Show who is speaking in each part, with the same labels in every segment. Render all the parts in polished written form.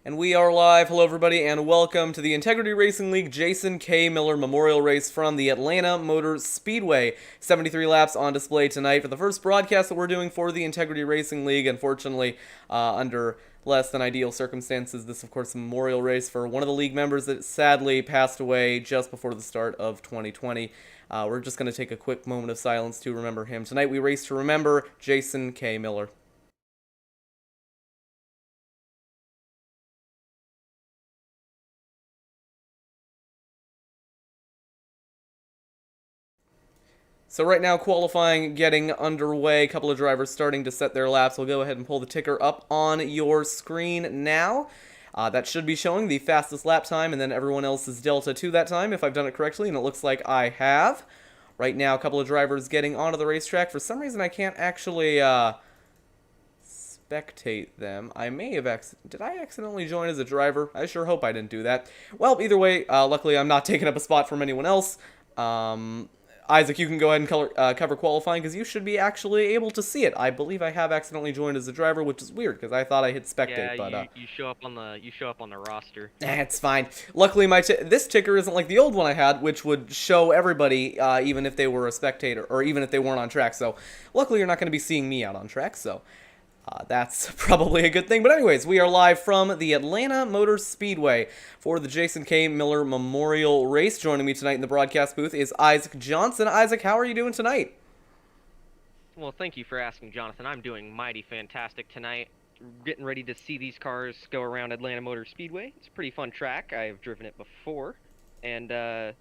Speaker 1: And we are live. Hello, everybody, and welcome to the Integrity Racing League Jason K. Miller Memorial Race from the Atlanta Motor Speedway. 73 laps on display tonight for the first broadcast that we're doing for the Integrity Racing League. Unfortunately, under less than ideal circumstances, this, of course, is a memorial race for one of the league members that sadly passed away just before the start of 2020. We're just going to take a quick moment of silence to remember him. Tonight, we race to remember Jason K. Miller. So right now, qualifying getting underway. A couple of drivers starting to set their laps. We'll go ahead and pull the ticker up on your screen now. That should be showing the fastest lap time and then everyone else's delta to that time, if I've done it correctly, and it looks like I have. Right now, a couple of drivers getting onto the racetrack. For some reason, I can't actually spectate them. I may have did I accidentally join as a driver? I sure hope I didn't do that. Well, either way, luckily I'm not taking up a spot from anyone else. Isaac, you can go ahead and cover qualifying because you should be actually able to see it. I believe I have accidentally joined as a driver, which is weird because I thought I hit spectate.
Speaker 2: Yeah,
Speaker 1: but
Speaker 2: you show up on the roster.
Speaker 1: It's fine. Luckily, this ticker isn't like the old one I had, which would show everybody, even if they were a spectator or even if they weren't on track. So, luckily, you're not going to be seeing me out on track. So. That's probably a good thing. But anyways, we are live from the Atlanta Motor Speedway for the Jason K. Miller Memorial Race. Joining me tonight in the broadcast booth is Isaac Johnson. Isaac, how are you doing tonight?
Speaker 2: Well, thank you for asking, Jonathan. I'm doing mighty fantastic tonight. Getting ready to see these cars go around Atlanta Motor Speedway. It's a pretty fun track. I've driven it before. And,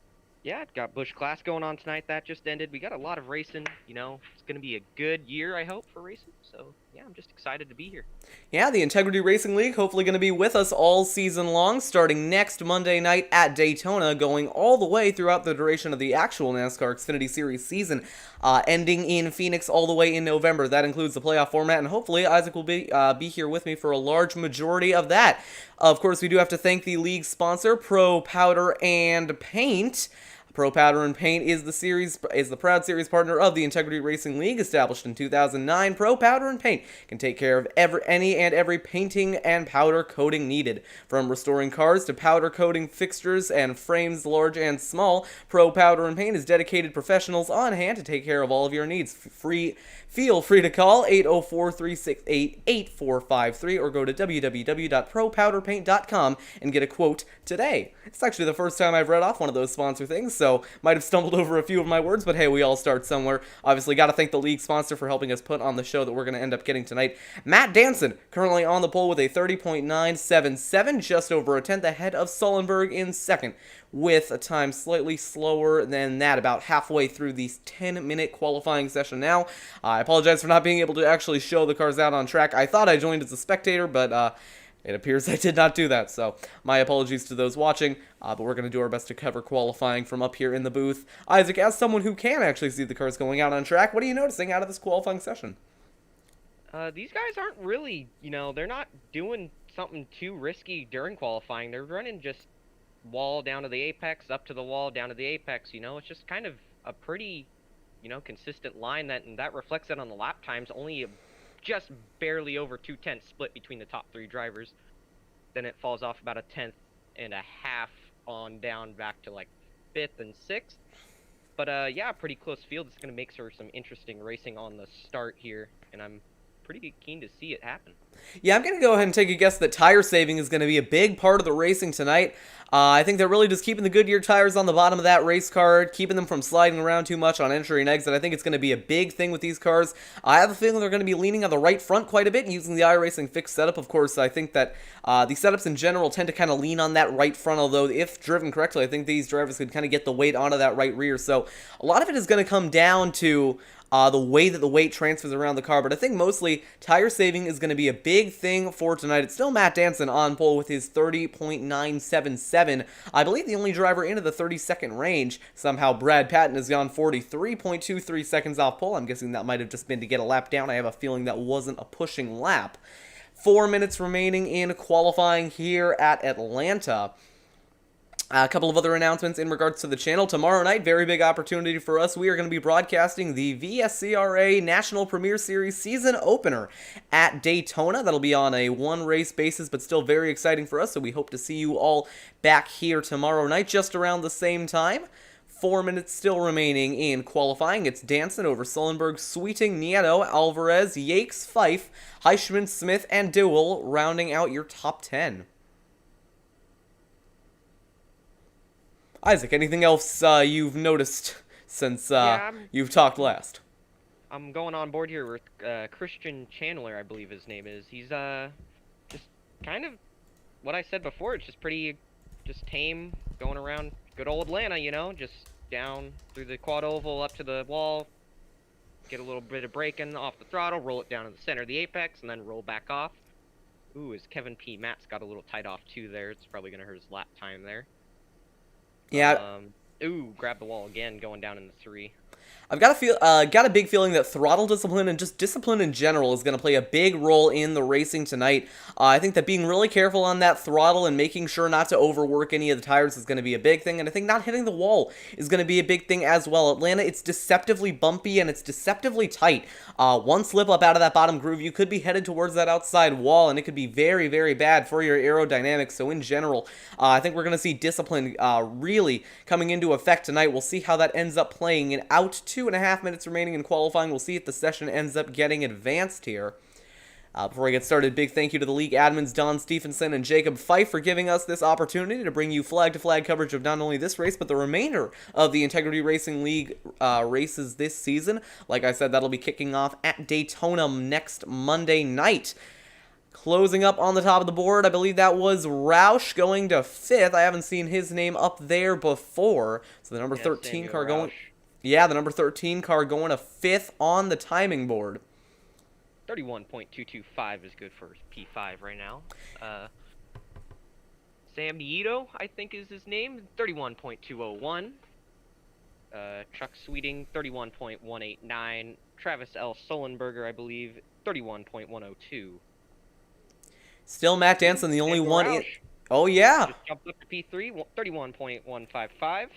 Speaker 2: yeah, got Busch Class going on tonight. That just ended. We got a lot of racing. You know, it's going to be a good year, I hope, for racing. So, yeah, I'm just excited to be here.
Speaker 1: Yeah, the Integrity Racing League hopefully going to be with us all season long, starting next Monday night at Daytona, going all the way throughout the duration of the actual NASCAR Xfinity Series season, ending in Phoenix all the way in November. That includes the playoff format, and hopefully Isaac will be here with me for a large majority of that. Of course, we do have to thank the league sponsor, Pro Powder and Paint. Pro Powder and Paint is the proud series partner of the Integrity Racing League, established in 2009. Pro Powder and Paint can take care of any and every painting and powder coating needed. From restoring cars to powder coating fixtures and frames large and small, Pro Powder and Paint is dedicated professionals on hand to take care of all of your needs. Feel free to call 804-368-8453 or go to www.propowderpaint.com and get a quote today. It's actually the first time I've read off one of those sponsor things, so might have stumbled over a few of my words, but hey, we all start somewhere. Obviously, got to thank the league sponsor for helping us put on the show that we're going to end up getting tonight. Matt Danson, currently on the pole with a 30.977, just over a tenth ahead of Sullenberg in second, with a time slightly slower than that, about halfway through the 10-minute qualifying session now. I apologize for not being able to actually show the cars out on track. I thought I joined as a spectator, but it appears I did not do that, so my apologies to those watching, but we're going to do our best to cover qualifying from up here in the booth. Isaac, as someone who can actually see the cars going out on track, what are you noticing out of this qualifying session?
Speaker 2: These guys aren't really, they're not doing something too risky during qualifying. They're running just wall down to the apex, up to the wall, down to the apex, It's just kind of a pretty, consistent line, and that reflects it on the lap times. Only just barely over 2/10 split between the top three drivers. Then it falls off about a 1/10 and a half on down back to like 5th and 6th. But yeah, pretty close field. It's going to make for some interesting racing on the start here, and I'm pretty keen to see it happen.
Speaker 1: Yeah, I'm going to go ahead and take a guess that tire saving is going to be a big part of the racing tonight. I think they're really just keeping the Goodyear tires on the bottom of that race car, keeping them from sliding around too much on entry and exit. I think it's going to be a big thing with these cars. I have a feeling they're going to be leaning on the right front quite a bit using the iRacing fixed setup. Of course, I think that the setups in general tend to kind of lean on that right front, although if driven correctly, I think these drivers could kind of get the weight onto that right rear. So a lot of it is going to come down to the way that the weight transfers around the car, but I think mostly tire saving is going to be a big thing for tonight. It's still Matt Danson on pole with his 30.977. I believe the only driver into the 30-second range. Somehow Brad Patton has gone 43.23 seconds off pole. I'm guessing that might have just been to get a lap down. I have a feeling that wasn't a pushing lap. 4 minutes remaining in qualifying here at Atlanta. A couple of other announcements in regards to the channel. Tomorrow night, very big opportunity for us. We are going to be broadcasting the VSCRA National Premier Series season opener at Daytona. That'll be on a one-race basis, but still very exciting for us, so we hope to see you all back here tomorrow night, just around the same time. 4 minutes still remaining in qualifying. It's Danson over Sullenberg, Sweeting, Nieto, Alvarez, Yakes, Fife, Heischman, Smith, and Dewell rounding out your top 10. Isaac, anything else you've noticed since you've talked last?
Speaker 2: I'm going on board here with Christian Chandler, I believe his name is. He's just kind of what I said before. It's just pretty, just tame, going around good old Atlanta, you know, just down through the quad oval up to the wall, get a little bit of braking off the throttle, roll it down to the center of the apex, and then roll back off. Ooh, his Kevin P. Matt's got a little tight off too there. It's probably gonna hurt his lap time there.
Speaker 1: Yeah.
Speaker 2: Ooh, grab the wall again, going down in the 3.
Speaker 1: I've got a big feeling that throttle discipline and just discipline in general is going to play a big role in the racing tonight. I think that being really careful on that throttle and making sure not to overwork any of the tires is going to be a big thing, and I think not hitting the wall is going to be a big thing as well. Atlanta, it's deceptively bumpy and it's deceptively tight. One slip up out of that bottom groove, you could be headed towards that outside wall, and it could be very, very bad for your aerodynamics. So in general, I think we're going to see discipline really coming into effect tonight. We'll see how that ends up playing in out 2.5 minutes remaining in qualifying. We'll see if the session ends up getting advanced here. Before I get started, big thank you to the league admins Don Stephenson and Jacob Fife for giving us this opportunity to bring you flag-to-flag coverage of not only this race, but the remainder of the Integrity Racing League races this season. Like I said, that'll be kicking off at Daytona next Monday night. Closing up on the top of the board, I believe that was Roush going to 5th. I haven't seen his name up there before. So the number 13 car going... Yeah, the number 13 car going to 5th on the timing board.
Speaker 2: 31.225 is good for P5 right now. Sam Nieto, I think is his name, 31.201. Chuck Sweeting, 31.189. Travis L. Sullenberger, I believe, 31.102.
Speaker 1: Still Matt Danson, the only one... Oh, yeah.
Speaker 2: Just jumped up to P3, 31.155.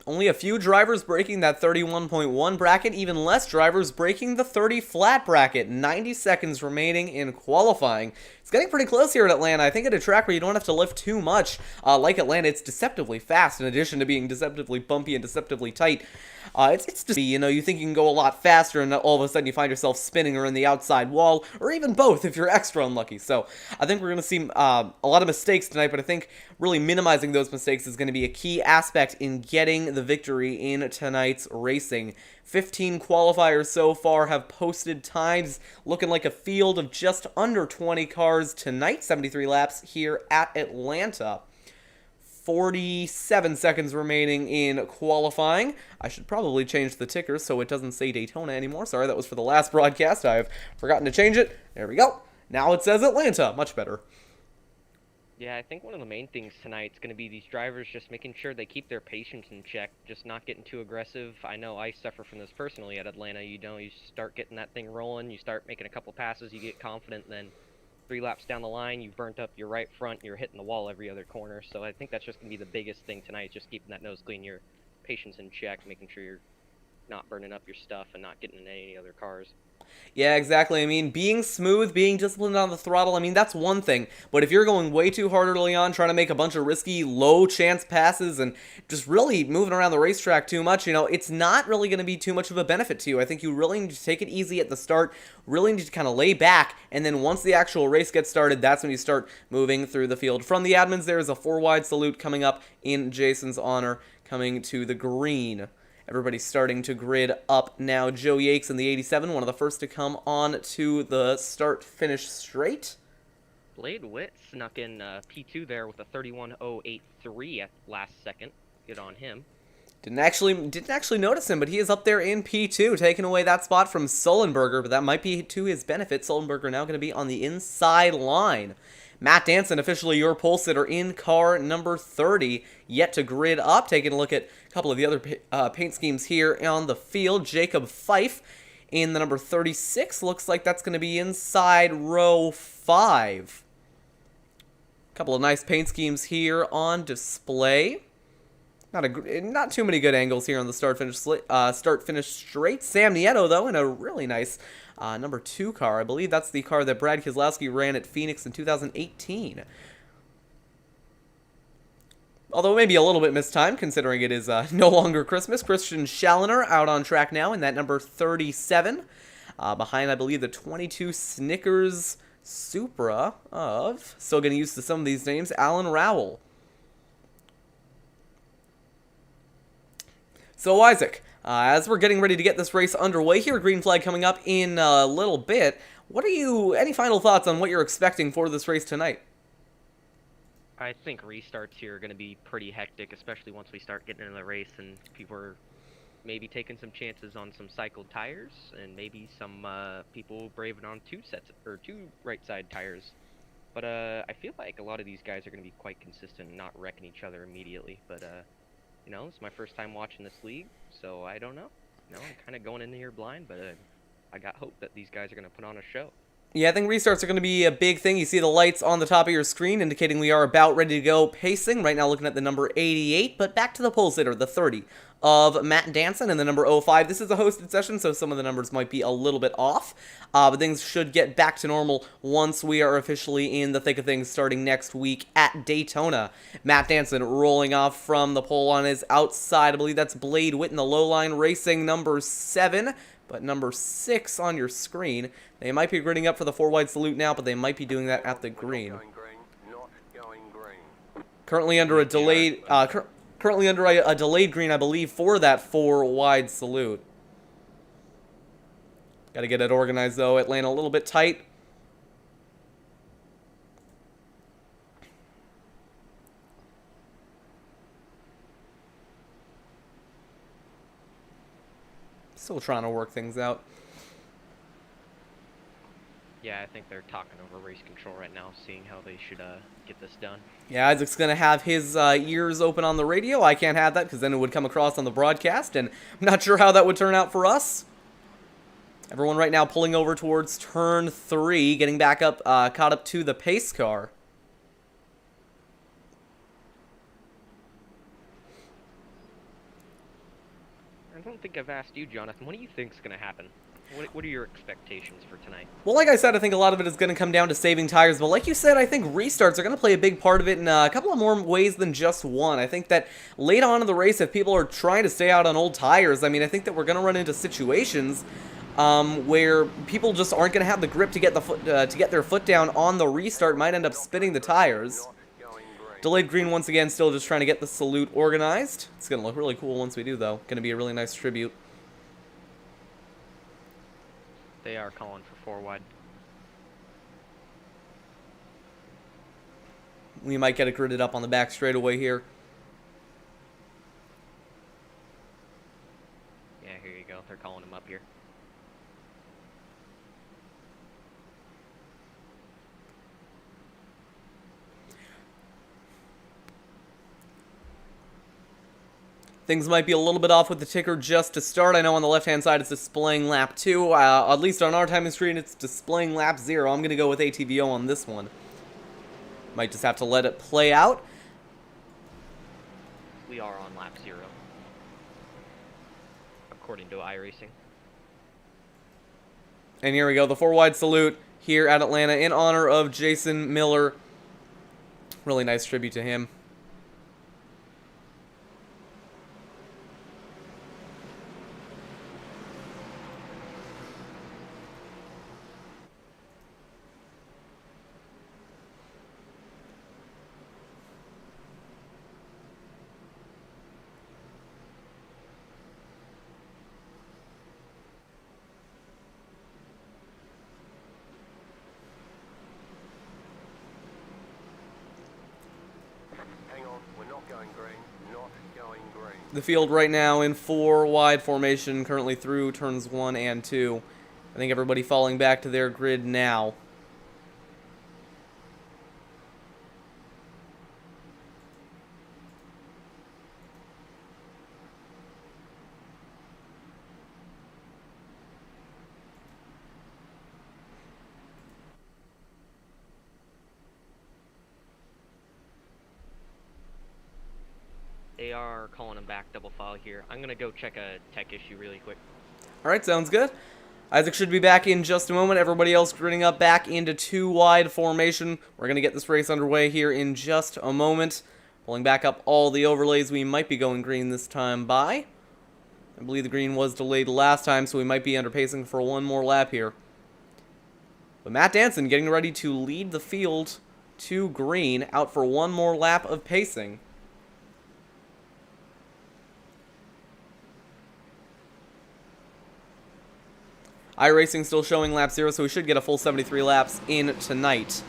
Speaker 1: Only a few drivers breaking that 31.1 bracket, even less drivers breaking the 30 flat bracket. 90 seconds remaining in qualifying. It's getting pretty close here at Atlanta. I think at a track where you don't have to lift too much, like Atlanta, it's deceptively fast in addition to being deceptively bumpy and deceptively tight. It's just, you know, you think you can go a lot faster and all of a sudden you find yourself spinning or in the outside wall, or even both if you're extra unlucky. So I think we're going to see a lot of mistakes tonight, but I think really minimizing those mistakes is going to be a key aspect in getting the victory in tonight's racing. 15 qualifiers so far have posted times, looking like a field of just under 20 cars tonight, 73 laps here at Atlanta. 47 seconds remaining in qualifying. I should probably change the ticker so it doesn't say Daytona anymore. Sorry, that was for the last broadcast. I've forgotten to change it. There we go. Now it says Atlanta. Much better.
Speaker 2: Yeah, I think one of the main things tonight is going to be these drivers just making sure they keep their patience in check, just not getting too aggressive. I know I suffer from this personally at Atlanta. You know, you start getting that thing rolling, you start making a couple passes, you get confident, and then 3 laps down the line, you've burnt up your right front, you're hitting the wall every other corner. So I think that's just going to be the biggest thing tonight, just keeping that nose clean, your patience in check, making sure you're not burning up your stuff and not getting in any other cars.
Speaker 1: Yeah, exactly. I mean, being smooth, being disciplined on the throttle, I mean, that's one thing. But if you're going way too hard early on, trying to make a bunch of risky, low-chance passes and just really moving around the racetrack too much, you know, it's not really going to be too much of a benefit to you. I think you really need to take it easy at the start, really need to kind of lay back, and then once the actual race gets started, that's when you start moving through the field. From the admins, there is a 4-wide salute coming up in Jason's honor, coming to the green. Everybody's starting to grid up now. Joe Yakes in the 87, one of the first to come on to the start-finish straight.
Speaker 2: Blade Witt snuck in P2 there with a 31.083 at last second. Good on him.
Speaker 1: Didn't actually notice him, but he is up there in P2, taking away that spot from Sullenberger, but that might be to his benefit. Sullenberger now going to be on the inside line. Matt Danson, officially your pole sitter in car number 30, yet to grid up. Taking a look at a couple of the other paint schemes here on the field. Jacob Fife in the number 36. Looks like that's going to be inside row 5. Couple of nice paint schemes here on display. Not too many good angles here on the start finish straight. Sam Nieto though in a really nice number 2 car. I believe that's the car that Brad Keselowski ran at Phoenix in 2018. Although maybe a little bit mistimed considering it is no longer Christmas. Christian Schallner out on track now in that number 37. Behind I believe the 22 Snickers Supra of, still getting used to some of these names, Alan Rowell. So Isaac, as we're getting ready to get this race underway here, green flag coming up in a little bit, any final thoughts on what you're expecting for this race tonight?
Speaker 2: I think restarts here are going to be pretty hectic, especially once we start getting into the race and people are maybe taking some chances on some cycled tires, and maybe some people braving on two right side tires. But I feel like a lot of these guys are going to be quite consistent and not wrecking each other immediately. But you know, it's my first time watching this league, so I don't know. You know, I'm kind of going in here blind, but I got hope that these guys are going to put on a show.
Speaker 1: Yeah, I think restarts are going to be a big thing. You see the lights on the top of your screen indicating we are about ready to go pacing. Right now looking at the number 88, but back to the pole sitter, the 30 of Matt Danson, and the number 05. This is a hosted session, so some of the numbers might be a little bit off, but things should get back to normal once we are officially in the thick of things starting next week at Daytona. Matt Danson rolling off from the pole on his outside. I believe that's Blade Witt in the low line racing number 7. But number 6 on your screen. They might be griding up for the 4 wide salute now, but they might be doing that at the green. Currently under a delayed, a delayed green, I believe, for that 4 wide salute. Got to get it organized though. Atlanta a little bit tight. Still trying to work things out.
Speaker 2: Yeah, I think they're talking over race control right now, seeing how they should get this done.
Speaker 1: Yeah, Isaac's going to have his ears open on the radio. I can't have that because then it would come across on the broadcast, and I'm not sure how that would turn out for us. Everyone right now pulling over towards turn 3, getting back up, caught up to the pace car.
Speaker 2: I don't think I've asked you, Jonathan. What do you think's going to happen? What are your expectations for tonight?
Speaker 1: Well, like I said, I think a lot of it is going to come down to saving tires. But like you said, I think restarts are going to play a big part of it in a couple of more ways than just one. I think that late on in the race, if people are trying to stay out on old tires, I mean, I think that we're going to run into situations where people just aren't going to have the grip to get their foot down on the restart. Might end up spinning the tires. Delayed green once again, still just trying to get the salute organized. It's going to look really cool once we do, though. Going to be a really nice tribute.
Speaker 2: They are calling for 4 wide.
Speaker 1: We might get it gridded up on the back straightaway here.
Speaker 2: Yeah, here you go. They're calling him up here.
Speaker 1: Things might be a little bit off with the ticker just to start. I know on the left-hand side it's displaying lap 2. At least on our timing screen it's displaying lap 0. I'm going to go with ATVO on this one. Might just have to let it play out.
Speaker 2: We are on lap 0, according to iRacing.
Speaker 1: And here we go, the 4 wide salute here at Atlanta in honor of Jason Miller. Really nice tribute to him. The field right now in 4 wide formation, currently through turns 1 and 2. I think everybody falling back to their grid now.
Speaker 2: are calling him back double file here. I'm gonna go check a tech issue really quick.
Speaker 1: Alright, sounds good. Isaac should be back in just a moment. Everybody else gritting up back into 2 wide formation. We're going to get this race underway here in just a moment. Pulling back up all the overlays. We might be going green this time by. I believe the green was delayed last time, so we might be underpacing for one more lap here. But Matt Danson getting ready to lead the field to green, out for one more lap of pacing. iRacing still showing lap 0, so we should get a full 73 laps in tonight.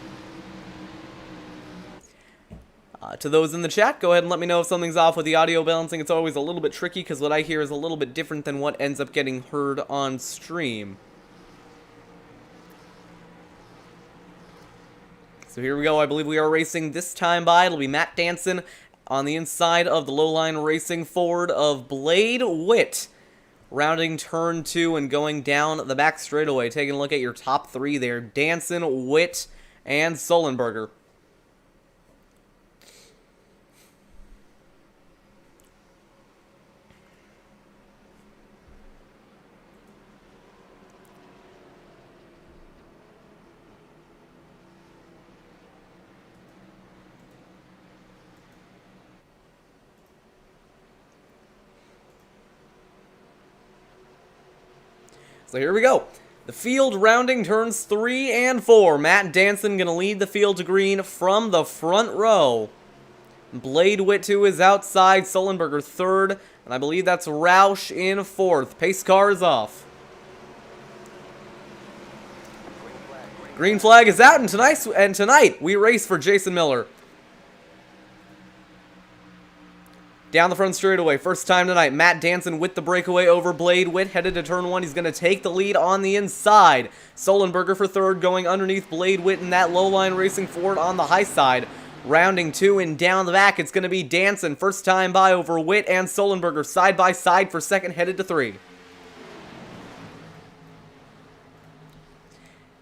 Speaker 1: To those in the chat, go ahead and let me know if something's off with the audio balancing. It's always a little bit tricky because what I hear is a little bit different than what ends up getting heard on stream. So here we go. I believe we are racing this time by. It'll be Matt Danson on the inside of the low-line racing forward of Blade Witt. Rounding turn 2 and going down the back straightaway. Taking a look at your top 3 there. Danson, Witt, and Sullenberger. So here we go. The field rounding turns 3 and 4. Matt Danson going to lead the field to green from the front row. Blade Witt to his outside. Sullenberger 3rd. And I believe that's Roush in 4th. Pace car is off. Green flag is out, and tonight we race for Jason Miller. Down the front straightaway, first time tonight, Matt Danson with the breakaway over Blade Witt, headed to turn 1. He's going to take the lead on the inside. Sullenberger for 3rd, going underneath Blade Witt in that low line racing forward on the high side. Rounding 2 and down the back, it's going to be Danson, first time by over Witt and Sullenberger, side by side for 2nd, headed to 3.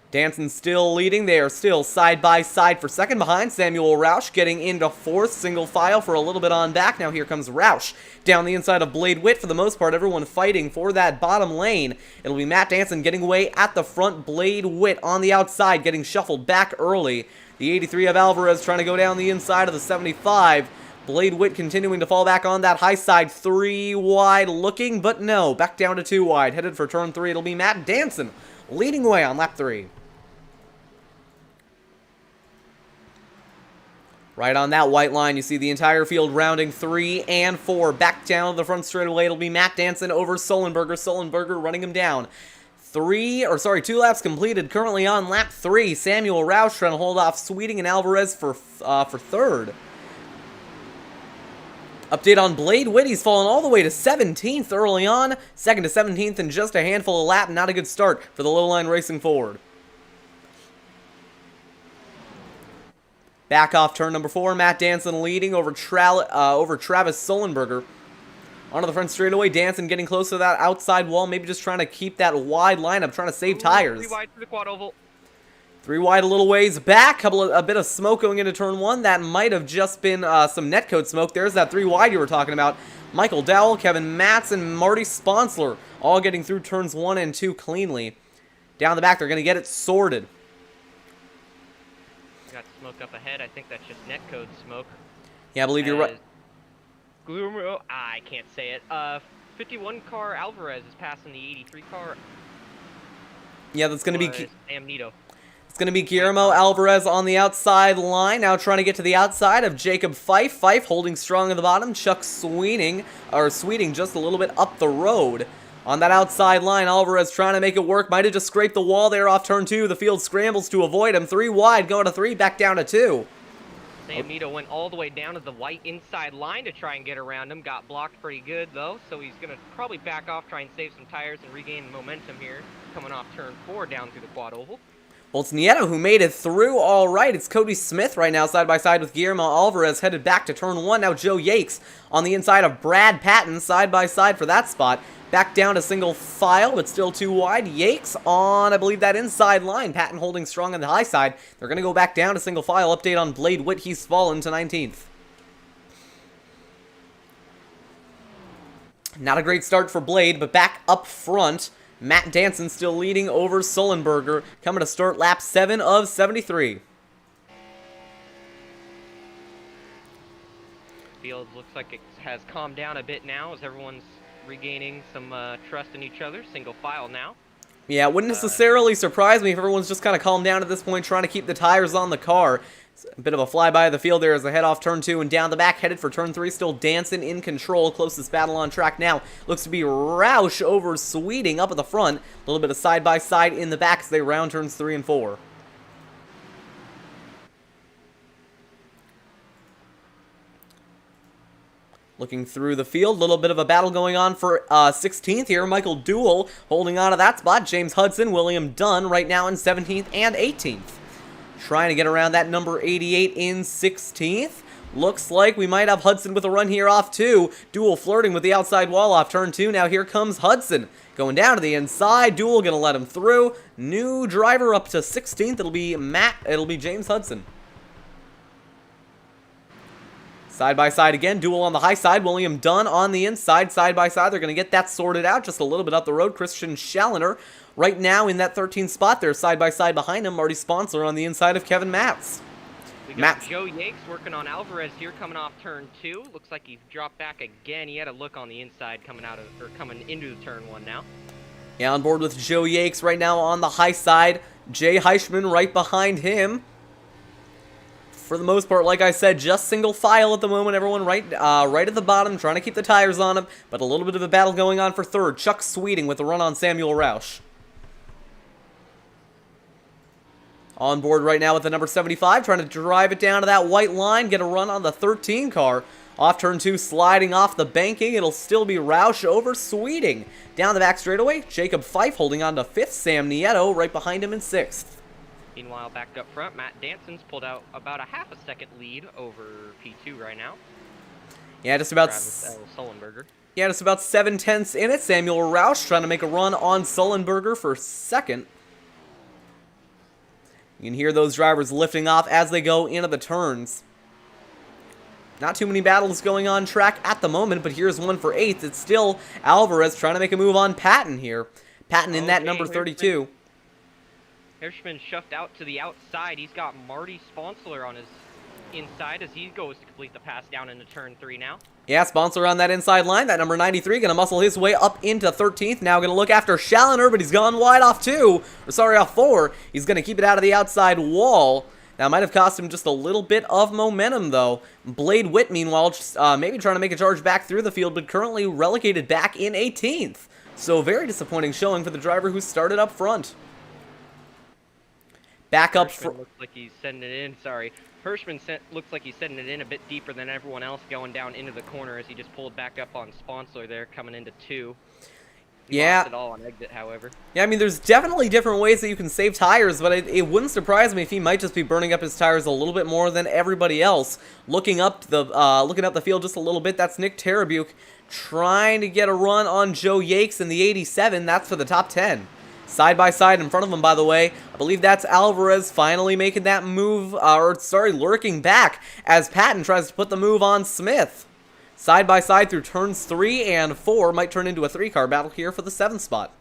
Speaker 1: Danson still leading. They are still side by side for 2nd behind. Samuel Roush getting into 4th, single file for a little bit on back. Now here comes Roush down the inside of Blade Witt. For the most part, everyone fighting for that bottom lane. It'll be Matt Danson getting away at the front. Blade Witt on the outside, getting shuffled back early. The 83 of Alvarez trying to go down the inside of the 75. Blade Witt continuing to fall back on that high side. 3 wide looking, but no. Back down to 2 wide. Headed for turn 3. It'll be Matt Danson leading away on lap 3. Right on that white line, you see the entire field rounding 3 and 4. Back down to the front straightaway, it'll be Matt Danson over Sullenberger. Sullenberger running him down. 2 laps completed. Currently on lap 3. Samuel Roush trying to hold off Sweeting and Alvarez for 3rd. Update on Blade Witt. He's fallen all the way to 17th early on. 2nd to 17th in just a handful of laps. Not a good start for the low line racing forward. Back off turn number 4, Matt Danson leading over Travis Sullenberger. Onto the front straightaway, Danson getting close to that outside wall, maybe just trying to keep that wide lineup, trying to save tires.
Speaker 2: 3 wide to the quad oval.
Speaker 1: 3 wide a little ways back, a bit of smoke going into turn 1. That might have just been some netcode smoke. There's that 3 wide you were talking about. Michael Dowell, Kevin Matz, and Marty Sponsler all getting through turns 1 and 2 cleanly. Down the back, they're going to get it sorted.
Speaker 2: Got smoke up ahead. I think that's just netcode smoke.
Speaker 1: Yeah, I believe you're right.
Speaker 2: I can't say it. 51 car Alvarez is passing the 83 car.
Speaker 1: Yeah, that's going to be
Speaker 2: Sam Nito.
Speaker 1: It's going to be Guillermo Alvarez on the outside line. Now trying to get to the outside of Jacob Fife. Fife holding strong at the bottom. Chuck Sweeting just a little bit up the road. On that outside line, Alvarez trying to make it work. Might have just scraped the wall there off turn 2. The field scrambles to avoid him. 3 wide, going to 3, back down to 2.
Speaker 2: Sam Nito went all the way down to the white inside line to try and get around him. Got blocked pretty good, though, so he's going to probably back off, try and save some tires and regain momentum here. Coming off turn 4 down through the quad oval.
Speaker 1: Well, it's Nieto who made it through all right. It's Cody Smith right now side by side with Guillermo Alvarez headed back to turn 1. Now Joe Yakes on the inside of Brad Patton side by side for that spot. Back down to single file, but still 2 wide. Yakes on, I believe, that inside line. Patton holding strong on the high side. They're going to go back down to single file. Update on Blade Witt. He's fallen to 19th. Not a great start for Blade, but back up front, Matt Danson still leading over Sullenberger, coming to start lap 7 of 73.
Speaker 2: Field looks like it has calmed down a bit now as everyone's regaining some trust in each other. Single file now.
Speaker 1: Yeah, it wouldn't necessarily surprise me if everyone's just kind of calmed down at this point, trying to keep the tires on the car. It's a bit of a flyby of the field there as they head off turn 2 and down the back, headed for turn 3. Still Danson in control. Closest battle on track now looks to be Roush over Sweeting up at the front. A little bit of side-by-side in the back as they round turns 3 and 4. Looking through the field, a little bit of a battle going on for 16th here. Michael Duell holding on to that spot. James Hudson, William Dunn right now in 17th and 18th. Trying to get around that number 88 in 16th. Looks like we might have Hudson with a run here off 2. Duell flirting with the outside wall off turn 2. Now here comes Hudson. Going down to the inside. Duell going to let him through. New driver up to 16th. It'll be James Hudson. Side by side again, Duell on the high side, William Dunn on the inside, side by side. They're going to get that sorted out just a little bit up the road. Christian Schallner right now in that 13th spot there, side by side behind him. Marty Sponsler on the inside of Kevin Matz.
Speaker 2: We got Joe Yakes working on Alvarez here coming off turn 2. Looks like he dropped back again. He had a look on the inside coming into the turn 1 now.
Speaker 1: Yeah, on board with Joe Yakes right now on the high side. Jay Heischman right behind him. For the most part, like I said, just single file at the moment. Everyone right at the bottom, trying to keep the tires on them. But a little bit of a battle going on for third. Chuck Sweeting with the run on Samuel Roush. On board right now with the number 75, trying to drive it down to that white line, get a run on the 13 car. Off turn 2, sliding off the banking. It'll still be Roush over Sweeting. Down the back straightaway, Jacob Fife holding on to 5th. Sam Nieto right behind him in 6th.
Speaker 2: Meanwhile, back up front, Matt Danson's pulled out about a half a second lead over P2 right now.
Speaker 1: Yeah, just about
Speaker 2: Sullenberger.
Speaker 1: Yeah, just about 7/10 in it. Samuel Roush trying to make a run on Sullenberger for second. You can hear those drivers lifting off as they go into the turns. Not too many battles going on track at the moment, but here's one for 8th. It's still Alvarez trying to make a move on Patton here. Patton in that number 32.
Speaker 2: Hirschman shoved out to the outside. He's got Marty Sponsler on his inside as he goes to complete the pass down into turn 3 now.
Speaker 1: Yeah, Sponsler on that inside line. That number 93 going to muscle his way up into 13th. Now going to look after Schallner, but he's gone wide off 4. He's going to keep it out of the outside wall. That might have cost him just a little bit of momentum, though. Blade Witt, meanwhile, just, maybe trying to make a charge back through the field, but currently relegated back in 18th. So very disappointing showing for the driver who started up front. Back up front.
Speaker 2: Looks like he's sending it in. Sorry. Hirschman looks like he's sending it in a bit deeper than everyone else, going down into the corner as he just pulled back up on Sponsler there, coming into 2. He lost it all on exit, however. Yeah, I mean, there's definitely different ways that you can save tires, but it wouldn't surprise me if he might just be burning up his tires a little bit more than everybody else. Looking up the field just a little bit, that's Nick Tarabuke trying to get a run on Joe Yakes in the 87. That's for the top 10. Side by side in front of him, by the way. I believe that's Alvarez finally making that move, lurking back as Patton tries to put the move on Smith. Side by side through turns 3 and 4. Might turn into a 3-car battle here for the 7th spot.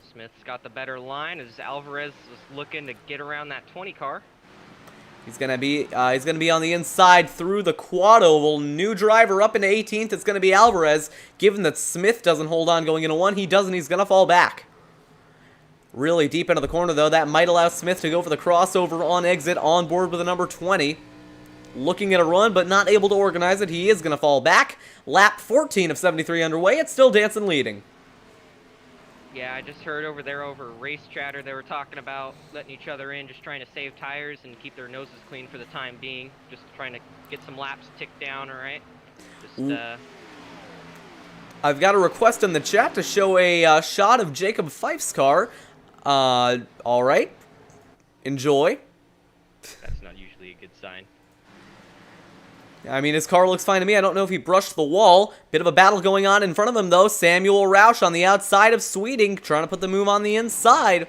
Speaker 2: Smith's got the better line as Alvarez is looking to get around that 20 car.
Speaker 1: He's gonna be on the inside through the quad oval. New driver up into 18th. It's gonna be Alvarez. Given that Smith doesn't hold on going into 1, he doesn't. He's gonna fall back. Really deep into the corner, though. That might allow Smith to go for the crossover on exit, on board with the number 20. Looking at a run, but not able to organize it. He is going to fall back. Lap 14 of 73 underway. It's still Danson leading.
Speaker 2: Yeah, I just heard over there over race chatter, they were talking about letting each other in, just trying to save tires and keep their noses clean for the time being. Just trying to get some laps ticked down, all right?
Speaker 1: I've got a request in the chat to show a shot of Jacob Fife's car. All right. Enjoy.
Speaker 2: That's not usually a good sign.
Speaker 1: I mean, his car looks fine to me. I don't know if he brushed the wall. Bit of a battle going on in front of him, though. Samuel Roush on the outside of Sweeting, trying to put the move on the inside.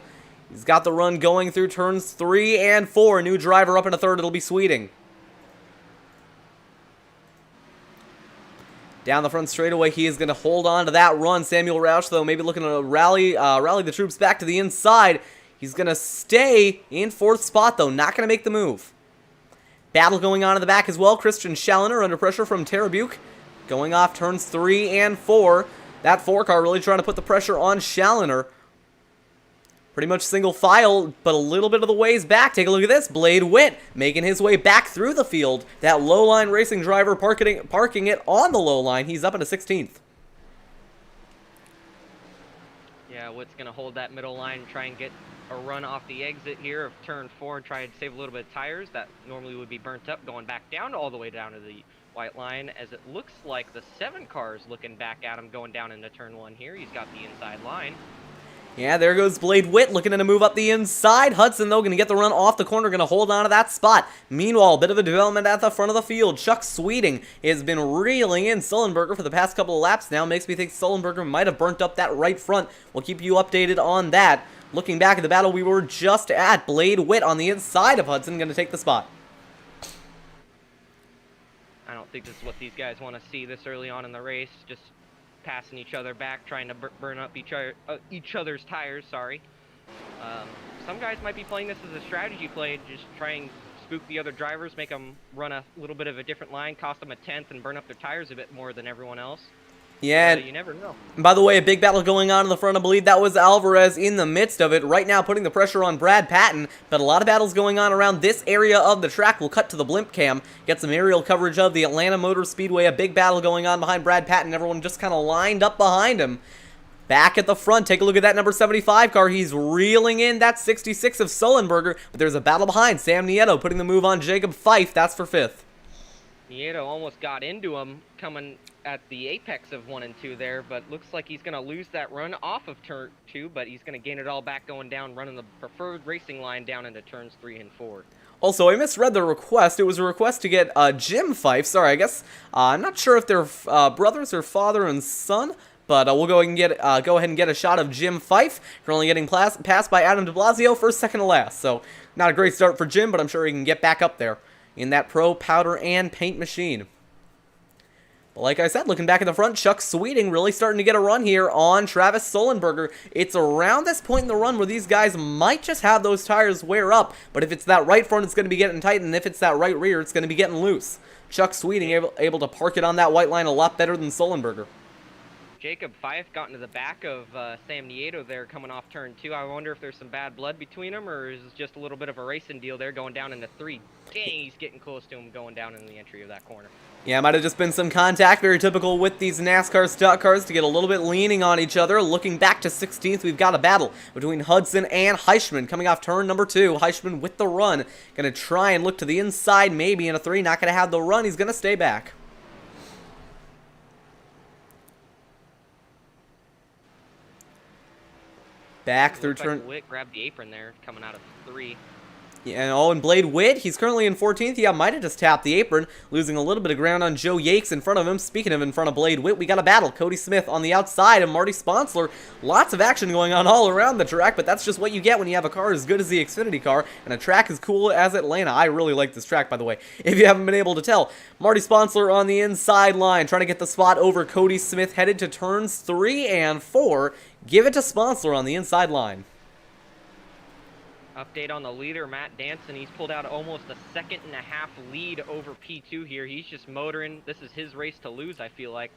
Speaker 1: He's got the run going through turns 3 and 4. New driver up in a 3rd. It'll be Sweeting. Down the front straightaway, he is going to hold on to that run. Samuel Roush, though, maybe looking to rally the troops back to the inside. He's going to stay in 4th spot, though. Not going to make the move. Battle going on in the back as well. Christian Schallner under pressure from Tarabuke. Going off turns 3 and 4. That 4 car really trying to put the pressure on Schallner. Pretty much single file, but a little bit of the ways back. Take a look at this. Blade Witt making his way back through the field. That low-line racing driver parking it on the low line. He's up into 16th.
Speaker 2: Yeah, Witt's going to hold that middle line, try and get a run off the exit here of turn 4 and try and save a little bit of tires. That normally would be burnt up, going back down all the way down to the white line, as it looks like the 7 car is looking back at him going down into turn 1 here. He's got the inside line.
Speaker 1: Yeah, there goes Blade Witt looking to move up the inside. Hudson, though, going to get the run off the corner, going to hold on to that spot. Meanwhile, a bit of a development at the front of the field. Chuck Sweeting has been reeling in Sullenberger for the past couple of laps now. Makes me think Sullenberger might have burnt up that right front. We'll keep you updated on that. Looking back at the battle we were just at, Blade Witt on the inside of Hudson, going to take the spot.
Speaker 2: I don't think this is what these guys want to see this early on in the race. Just passing each other back, trying to burn up each other's tires, sorry. Some guys might be playing this as a strategy play, just try and spook the other drivers, make them run a little bit of a different line, cost them a 10th, and burn up their tires a bit more than everyone else.
Speaker 1: Yeah.
Speaker 2: You never know.
Speaker 1: By the way, a big battle going on in the front. I believe that was Alvarez in the midst of it. Right now putting the pressure on Brad Patton. But a lot of battles going on around this area of the track. We'll cut to the blimp cam. Get some aerial coverage of the Atlanta Motor Speedway. A big battle going on behind Brad Patton. Everyone just kind of lined up behind him. Back at the front, take a look at that number 75 car. He's reeling in that 66 of Sullenberger. But there's a battle behind. Sam Nieto putting the move on Jacob Fife. That's for 5th.
Speaker 2: Nieto almost got into him coming at the apex of 1 and 2 there, but looks like he's going to lose that run off of turn 2, but he's going to gain it all back going down, running the preferred racing line down into turns 3 and 4.
Speaker 1: Also, I misread the request. It was a request to get Jim Fife. Sorry, I guess I'm not sure if they're brothers or father and son, but we'll go ahead and get a shot of Jim Fife. Currently getting passed by Adam de Blasio, first, second to last. So not a great start for Jim, but I'm sure he can get back up there in that pro powder and paint machine. But like I said, looking back at the front, Chuck Sweeting really starting to get a run here on Travis Sullenberger. It's around this point in the run where these guys might just have those tires wear up, but if it's that right front, it's going to be getting tight, and if it's that right rear, it's going to be getting loose. Chuck Sweeting able to park it on that white line a lot better than Sullenberger.
Speaker 2: Jacob Fife got into the back of Sam Nieto there coming off turn 2. I wonder if there's some bad blood between them, or is it just a little bit of a racing deal there going down into 3. Dang, he's getting close to him going down in the entry of that corner.
Speaker 1: Yeah, might have just been some contact, very typical with these NASCAR stock cars to get a little bit leaning on each other. Looking back to 16th, we've got a battle between Hudson and Heischman coming off turn number 2. Heischman with the run, going to try and look to the inside, maybe in a 3, not going to have the run, he's going to stay back. Back through turn.
Speaker 2: Like Witt grabbed the apron there, coming out of 3.
Speaker 1: Yeah, and Blade Witt, he's currently in 14th. Yeah, might have just tapped the apron, losing a little bit of ground on Joe Yakes in front of him. Speaking of in front of Blade Witt, we got a battle. Cody Smith on the outside of Marty Sponsler. Lots of action going on all around the track, but that's just what you get when you have a car as good as the Xfinity car and a track as cool as Atlanta. I really like this track, by the way, if you haven't been able to tell. Marty Sponsler on the inside line, trying to get the spot over Cody Smith, headed to turns 3 and 4. Give it to Sponsler on the inside line.
Speaker 2: Update on the leader, Matt Danson. He's pulled out almost a 1.5 second lead over P2 here. He's just motoring. This is his race to lose, I feel like.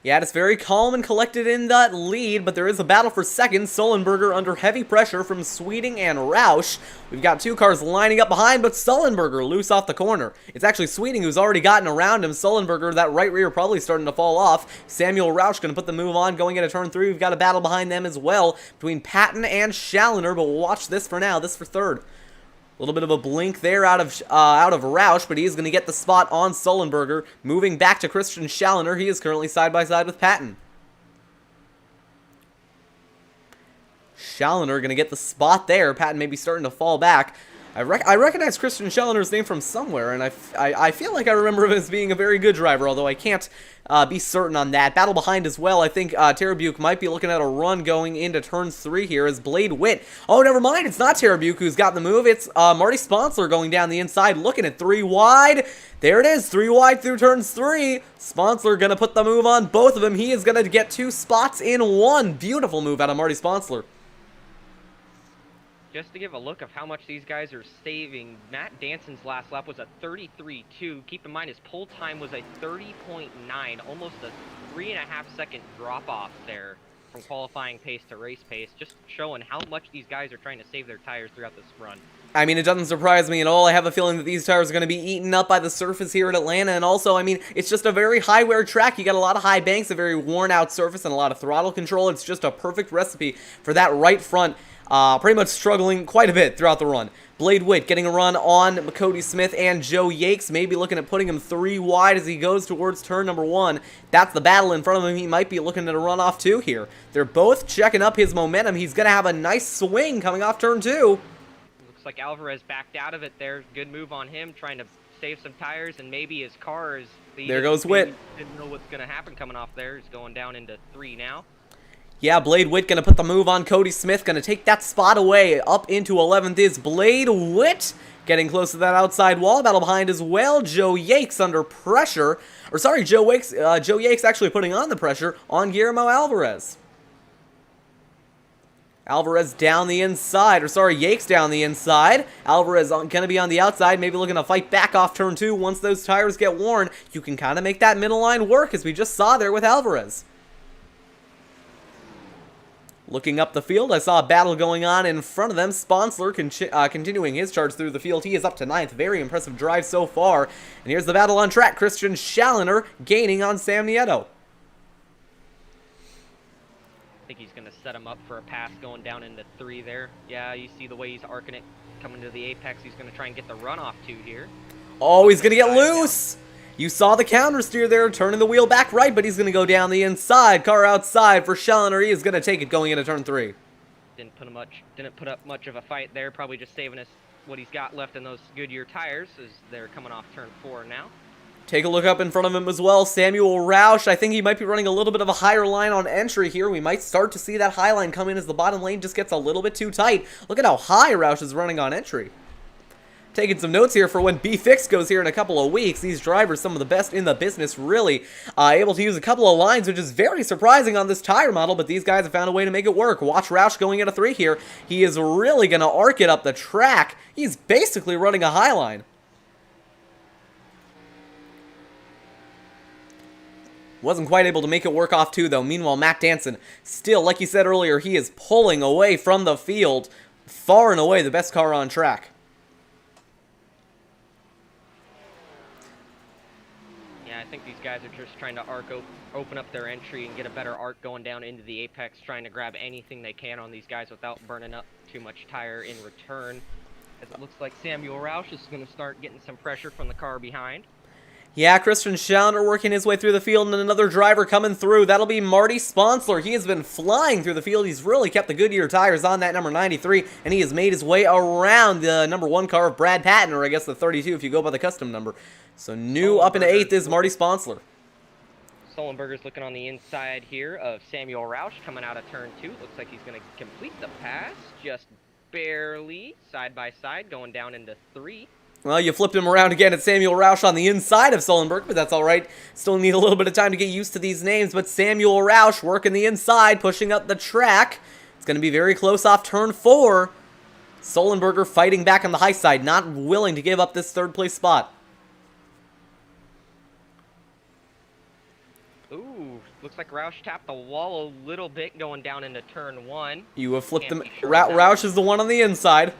Speaker 1: Yeah, it's very calm and collected in that lead, but there is a battle for second. Sullenberger under heavy pressure from Sweeting and Roush. We've got 2 cars lining up behind, but Sullenberger loose off the corner. It's actually Sweeting who's already gotten around him. Sullenberger, that right rear probably starting to fall off. Samuel Roush going to put the move on, going into turn 3. We've got a battle behind them as well between Patton and Schallner, but we'll watch this for now. This for 3rd. A little bit of a blink there out of Roush, but he's going to get the spot on Sullenberger. Moving back to Christian Schallner. He is currently side by side with Patton. Schallner going to get the spot there. Patton may be starting to fall back. I recognize Christian Schellender's name from somewhere, and I feel like I remember him as being a very good driver, although I can't be certain on that. Battle behind as well. I think Tarabuke might be looking at a run going into turns 3 here as Blade Witt. Oh, never mind. It's not Tarabuke who's got the move. It's Marty Sponsler going down the inside, looking at 3 wide. There it is, 3 wide through turns 3. Sponsler going to put the move on both of them. He is going to get 2 spots in 1. Beautiful move out of Marty Sponsler.
Speaker 2: Just to give a look of how much these guys are saving, Matt Danson's last lap was a 33.2. Keep in mind his pole time was a 30.9, almost a 3.5 second drop off there from qualifying pace to race pace, just showing how much these guys are trying to save their tires throughout this run.
Speaker 1: I mean, it doesn't surprise me at all. I have a feeling that these tires are going to be eaten up by the surface here at Atlanta, and also, I mean, it's just a very high-wear track. You got a lot of high banks, a very worn-out surface, and a lot of throttle control. It's just a perfect recipe for that right front. Pretty much struggling quite a bit throughout the run. Blade Witt getting a run on Cody Smith and Joe Yakes, maybe looking at putting him 3 wide as he goes towards turn number 1. That's the battle in front of him. He might be looking at a run off 2 here. They're both checking up his momentum. He's going to have a nice swing coming off turn 2.
Speaker 2: Looks like Alvarez backed out of it there. Good move on him, trying to save some tires, and maybe his car is...
Speaker 1: There goes Witt.
Speaker 2: Didn't know what's going to happen coming off there. He's going down into 3 now.
Speaker 1: Yeah, Blade Witt going to put the move on Cody Smith, going to take that spot away. Up into 11th is Blade Witt, getting close to that outside wall. Battle behind as well. Joe Yakes under pressure. Or sorry, Joe Yakes actually putting on the pressure on Guillermo Alvarez. Alvarez down the inside, or sorry, Yakes down the inside. Alvarez going to be on the outside, maybe looking to fight back off turn 2. Once those tires get worn, you can kind of make that middle line work, as we just saw there with Alvarez. Looking up the field, I saw a battle going on in front of them. Sponsler continuing his charge through the field. He is up to 9th. Very impressive drive so far. And here's the battle on track. Christian Schallender gaining on Sam Nieto.
Speaker 2: I think he's going to set him up for a pass going down into 3 there. Yeah, you see the way he's arcing it coming to the apex. He's going to try and get the runoff 2 here.
Speaker 1: Oh, he's going to get loose. You saw the counter steer there, turning the wheel back right, but he's going to go down the inside. Car outside for Schellner. He is going to take it going into turn 3.
Speaker 2: Didn't put up much of a fight there. Probably just saving us what he's got left in those Goodyear tires as they're coming off turn 4 now.
Speaker 1: Take a look up in front of him as well. Samuel Roush. I think he might be running a little bit of a higher line on entry here. We might start to see that high line come in as the bottom lane just gets a little bit too tight. Look at how high Roush is running on entry. Taking some notes here for when B-Fix goes here in a couple of weeks. These drivers, some of the best in the business, really able to use a couple of lines, which is very surprising on this tire model, but these guys have found a way to make it work. Watch Roush going into 3 here. He is really going to arc it up the track. He's basically running a high line. Wasn't quite able to make it work off 2, though. Meanwhile, Matt Danson, still, like you said earlier, he is pulling away from the field. Far and away the best car on track.
Speaker 2: Yeah, I think these guys are just trying to open up their entry and get a better arc going down into the apex, trying to grab anything they can on these guys without burning up too much tire in return. As it looks like Samuel Roush is going to start getting some pressure from the car behind.
Speaker 1: Yeah, Christian Schallender working his way through the field, and another driver coming through. That'll be Marty Sponsler. He has been flying through the field. He's really kept the Goodyear tires on that number 93, and he has made his way around the number 1 car of Brad Patton, or I guess the 32 if you go by the custom number. So new up into 8th is Marty Sponsler.
Speaker 2: Sullenberger's looking on the inside here of Samuel Roush coming out of turn 2. Looks like he's going to complete the pass, just barely, side by side, going down into 3.
Speaker 1: Well, you flipped him around again at Samuel Roush on the inside of Sullenberger, but that's all right. Still need a little bit of time to get used to these names, but Samuel Roush working the inside, pushing up the track. It's going to be very close off turn 4. Sullenberger fighting back on the high side, not willing to give up this 3rd place spot.
Speaker 2: Ooh, looks like Roush tapped the wall a little bit going down into turn 1.
Speaker 1: You have flipped
Speaker 2: Can't
Speaker 1: him.
Speaker 2: be sure
Speaker 1: Roush is the one on the inside.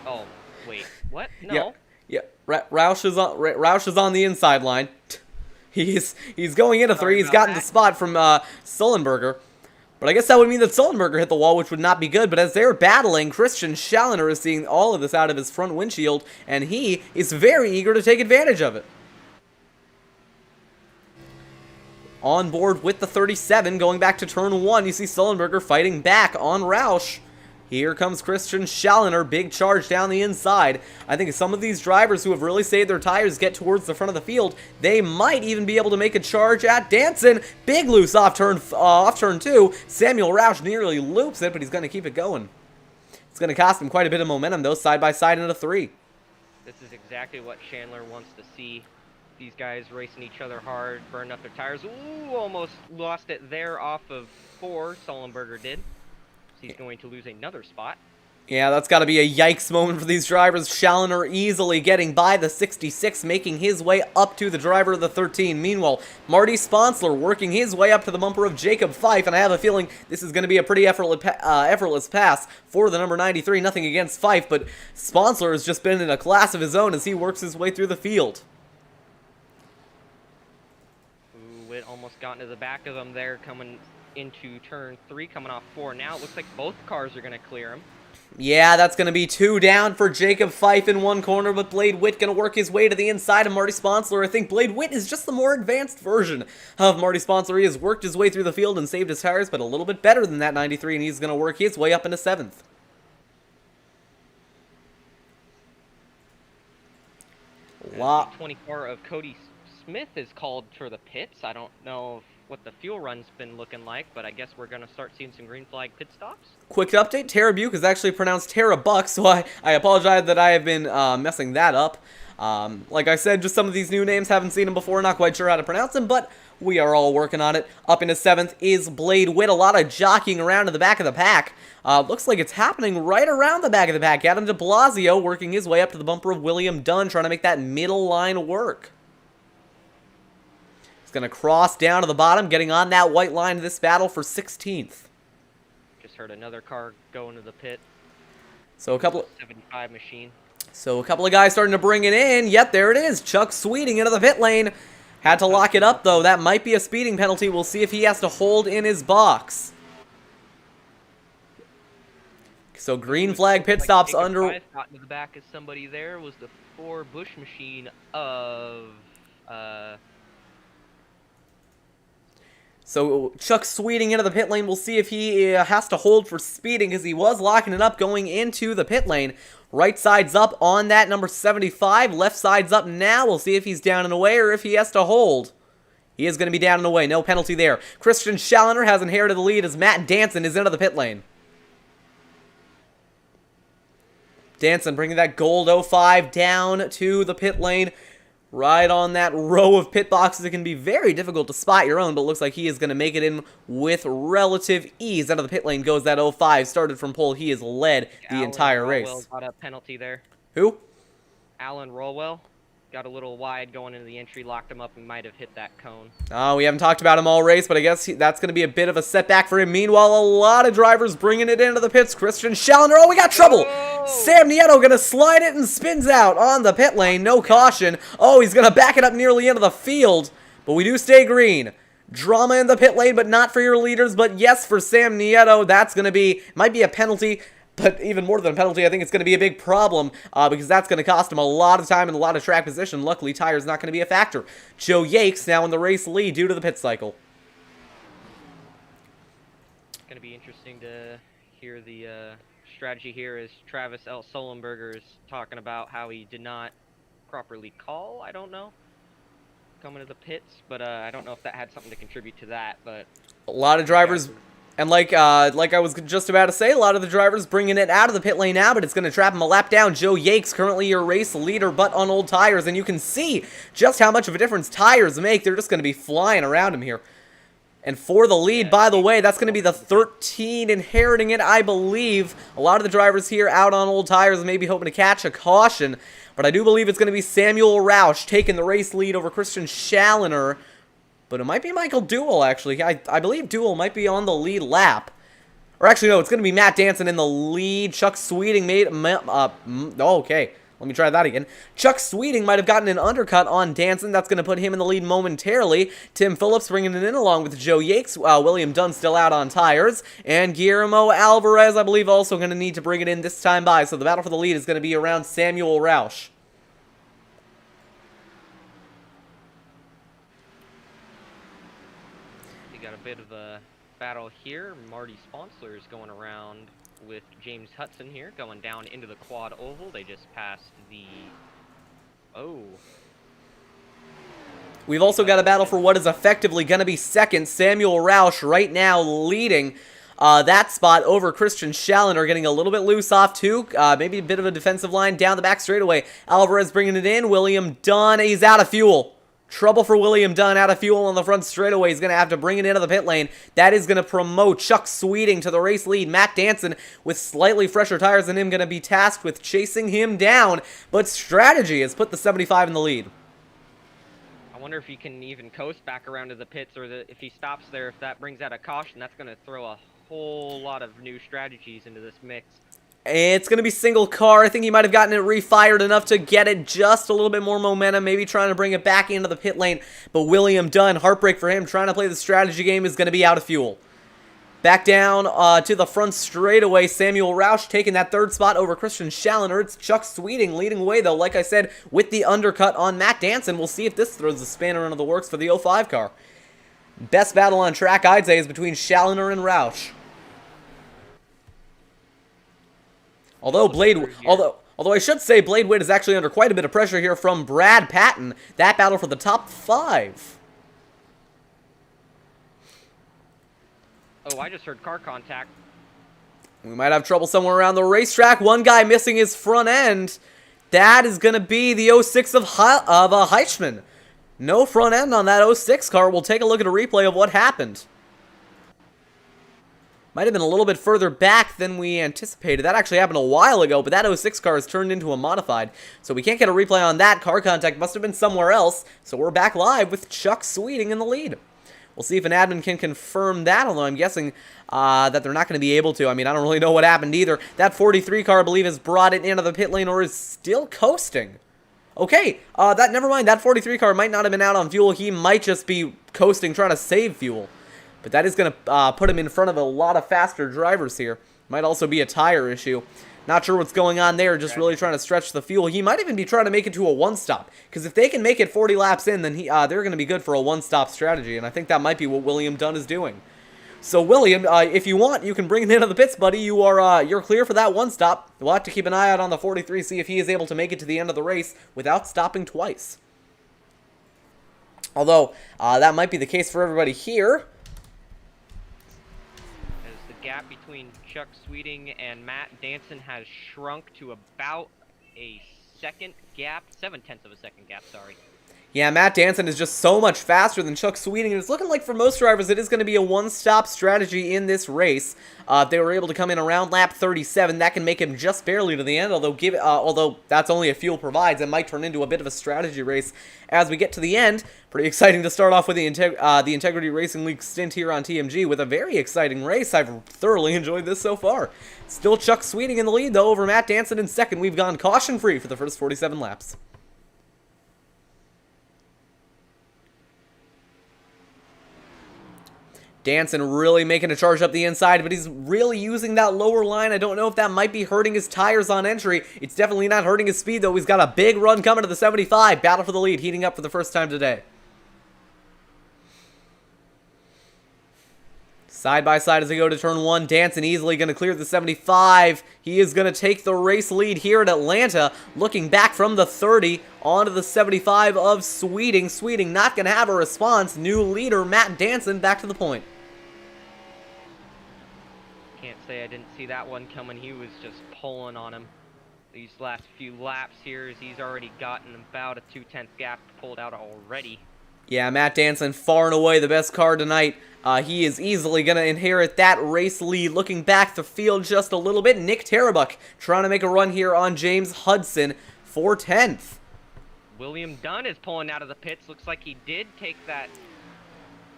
Speaker 2: Oh, wait, what? No.
Speaker 1: Yeah. Roush is on the inside line. He's going into 3. He's gotten the spot from Sullenberger. But I guess that would mean that Sullenberger hit the wall, which would not be good. But as they're battling, Christian Schallender is seeing all of this out of his front windshield, and he is very eager to take advantage of it. On board with the 37, going back to turn 1, you see Sullenberger fighting back on Roush. Here comes Christian Schallner, big charge down the inside. I think some of these drivers who have really saved their tires get towards the front of the field. They might even be able to make a charge at Danson. Big loose off turn 2. Samuel Roush nearly loops it, but he's going to keep it going. It's going to cost him quite a bit of momentum, though, side by side into 3.
Speaker 2: This is exactly what Chandler wants to see. These guys racing each other hard, burning up their tires. Ooh, almost lost it there off of 4, Sullenberger did. So he's going to lose another spot.
Speaker 1: Yeah, that's got to be a yikes moment for these drivers. Schallner easily getting by the 66, making his way up to the driver of the 13. Meanwhile, Marty Sponsler working his way up to the bumper of Jacob Fife, and I have a feeling this is going to be a pretty effortless pass for the number 93. Nothing against Fife, but Sponsler has just been in a class of his own as he works his way through the field.
Speaker 2: Ooh, it almost got into the back of them there, coming into turn 3, coming off 4. Now it looks like both cars are going to clear him.
Speaker 1: Yeah, that's going to be 2 down for Jacob Fife in one corner, but Blade Witt going to work his way to the inside of Marty Sponsler. I think Blade Witt is just the more advanced version of Marty Sponsler. He has worked his way through the field and saved his tires, but a little bit better than that 93, and he's going to work his way up into 7th.
Speaker 2: The 24 of Cody Smith is called for the pits. I don't know what the fuel run's been looking like, but I guess we're going to start seeing some green flag pit stops.
Speaker 1: Quick update, Tara Buick is actually pronounced Tara Buck, so I apologize that I have been messing that up. Like I said, just some of these new names, haven't seen them before, not quite sure how to pronounce them, but we are all working on it. Up into 7th is Blade Witt, a lot of jockeying around in the back of the pack. Looks like it's happening right around the back of the pack. Adam de Blasio working his way up to the bumper of William Dunn, trying to make that middle line work. Going to cross down to the bottom, getting on that white line in this battle for 16th.
Speaker 2: Just heard another car go into the pit.
Speaker 1: So a couple of
Speaker 2: 75 machine.
Speaker 1: So a couple of guys starting to bring it in. Yep, there it is. Chuck Sweeting into the pit lane. Had to lock it up though. That might be a speeding penalty. We'll see if he has to hold in his box. So green flag pit stops under.
Speaker 2: Got into the back of somebody there was the 4 Busch machine of
Speaker 1: So Chuck Sweeting into the pit lane. We'll see if he has to hold for speeding because he was locking it up going into the pit lane. Right side's up on that number 75. Left side's up now. We'll see if he's down and away or if he has to hold. He is going to be down and away. No penalty there. Christian Schallner has inherited the lead as Matt Danson is into the pit lane. Danson bringing that gold 05 down to the pit lane. Right on that row of pit boxes. It can be very difficult to spot your own, but it looks like he is going to make it in with relative ease. Out of the pit lane goes that 05. Started from pole. He has led the entire race.
Speaker 2: Rollwell got a penalty there.
Speaker 1: Who?
Speaker 2: Alan Rollwell. Got a little wide going into the entry, locked him up, and might have hit that cone.
Speaker 1: Oh, we haven't talked about him all race, but I guess that's going to be a bit of a setback for him. Meanwhile, a lot of drivers bringing it into the pits. Christian Schallner, oh, we got trouble!
Speaker 2: Whoa!
Speaker 1: Sam Nieto going to slide it and spins out on the pit lane. No caution. Oh, he's going to back it up nearly into the field, but we do stay green. Drama in the pit lane, but not for your leaders. But yes, for Sam Nieto, that's going to be, might be a penalty. But even more than a penalty, I think it's going to be a big problem because that's going to cost him a lot of time and a lot of track position. Luckily, tire's not going to be a factor. Joe Yakes now in the race lead due to the pit cycle.
Speaker 2: It's going to be interesting to hear the strategy here as Travis L. Sullenberger is talking about how he did not properly call, I don't know, coming to the pits. But I don't know if that had something to contribute to that. But
Speaker 1: a lot of drivers... And like I was just about to say, a lot of the drivers bringing it out of the pit lane now, but it's going to trap him a lap down. Joe Yakes, currently your race leader, but on old tires, and you can see just how much of a difference tires make. They're just going to be flying around him here. And for the lead, by the way, that's going to be the 13 inheriting it, I believe. A lot of the drivers here out on old tires may be hoping to catch a caution, but I do believe it's going to be Samuel Roush taking the race lead over Christian Schallner. But it might be Michael Duell, actually. I believe Duell might be on the lead lap. Or actually, no, it's going to be Matt Danson in the lead. Chuck Sweeting made... okay, let me try that again. Chuck Sweeting might have gotten an undercut on Danson. That's going to put him in the lead momentarily. Tim Phillips bringing it in along with Joe Yakes. William Dunn still out on tires. And Guillermo Alvarez, I believe, also going to need to bring it in this time by. So the battle for the lead is going to be around Samuel Roush.
Speaker 2: Got a bit of a battle here. Marty Sponsler is going around with James Hudson here going down into the quad oval. They just passed the... Oh.
Speaker 1: We've also got a battle for what is effectively going to be second. Samuel Roush right now leading that spot over Christian Schallender, getting a little bit loose off too. Maybe a bit of a defensive line down the back straightaway. Alvarez bringing it in. William Dunn, he's out of fuel. Trouble for William Dunn, out of fuel on the front straightaway. He's going to have to bring it into the pit lane. That is going to promote Chuck Sweeting to the race lead. Matt Danson, with slightly fresher tires than him, going to be tasked with chasing him down. But strategy has put the 75 in the lead.
Speaker 2: I wonder if he can even coast back around to the pits, or if he stops there, if that brings out a caution, that's going to throw a whole lot of new strategies into this mix.
Speaker 1: It's going to be single car. I think he might have gotten it refired enough to get it just a little bit more momentum, maybe trying to bring it back into the pit lane. But William Dunn, heartbreak for him, trying to play the strategy game, is going to be out of fuel. Back down to the front straightaway, Samuel Roush taking that third spot over Christian Schallender. It's Chuck Sweeting leading away, though, like I said, with the undercut on Matt Danson. We'll see if this throws the spanner into the works for the 05 car. Best battle on track, I'd say, is between Schallender and Roush. Although I should say Blade Wade is actually under quite a bit of pressure here from Brad Patton. That battle for the top 5.
Speaker 2: Oh, I just heard car contact.
Speaker 1: We might have trouble somewhere around the racetrack. One guy missing his front end. That is going to be the 06 of Heichman. No front end on that 06 car. We'll take a look at a replay of what happened. Might have been a little bit further back than we anticipated. That actually happened a while ago, but that 06 car is turned into a modified. So we can't get a replay on that. Car contact must have been somewhere else. So we're back live with Chuck Sweeting in the lead. We'll see if an admin can confirm that, although I'm guessing that they're not going to be able to. I mean, I don't really know what happened either. That 43 car, I believe, has brought it into the pit lane or is still coasting. Okay, never mind. That 43 car might not have been out on fuel. He might just be coasting, trying to save fuel. But that is going to put him in front of a lot of faster drivers here. Might also be a tire issue. Not sure what's going on there, just really trying to stretch the fuel. He might even be trying to make it to a one-stop, because if they can make it 40 laps in, then they're going to be good for a one-stop strategy, and I think that might be what William Dunn is doing. So, William, if you want, you can bring it into the pits, buddy. You're clear for that one-stop. We'll have to keep an eye out on the 43, see if he is able to make it to the end of the race without stopping twice. Although, that might be the case for everybody here.
Speaker 2: Gap between Chuck Sweeting and Matt Danson has shrunk to about a second gap, 0.7 of a second gap, sorry.
Speaker 1: Yeah, Matt Danson is just so much faster than Chuck Sweeting, and it's looking like for most drivers it is going to be a one-stop strategy in this race. If they were able to come in around lap 37, that can make him just barely to the end, although that's only if fuel provides. It might turn into a bit of a strategy race as we get to the end. Pretty exciting to start off with the Integrity Racing League stint here on TMG with a very exciting race. I've thoroughly enjoyed this so far. Still Chuck Sweeting in the lead, though, over Matt Danson in second. We've gone caution-free for the first 47 laps. Danson really making a charge up the inside, but he's really using that lower line. I don't know if that might be hurting his tires on entry. It's definitely not hurting his speed, though. He's got a big run coming to the 75. Battle for the lead, heating up for the first time today. Side by side as they go to turn 1. Danson easily going to clear the 75. He is going to take the race lead here at Atlanta. Looking back from the 30 onto the 75 of Sweeting. Sweeting not going to have a response. New leader Matt Danson back to the point.
Speaker 2: Can't say I didn't see that one coming. He was just pulling on him these last few laps here, as he's already gotten about a 0.2 gap pulled out already.
Speaker 1: Yeah, Matt Danson far and away the best car tonight. He is easily going to inherit that race lead. Looking back the field just a little bit, Nick Tarabuck trying to make a run here on James Hudson for 10th.
Speaker 2: William Dunn is pulling out of the pits. Looks like he did take that.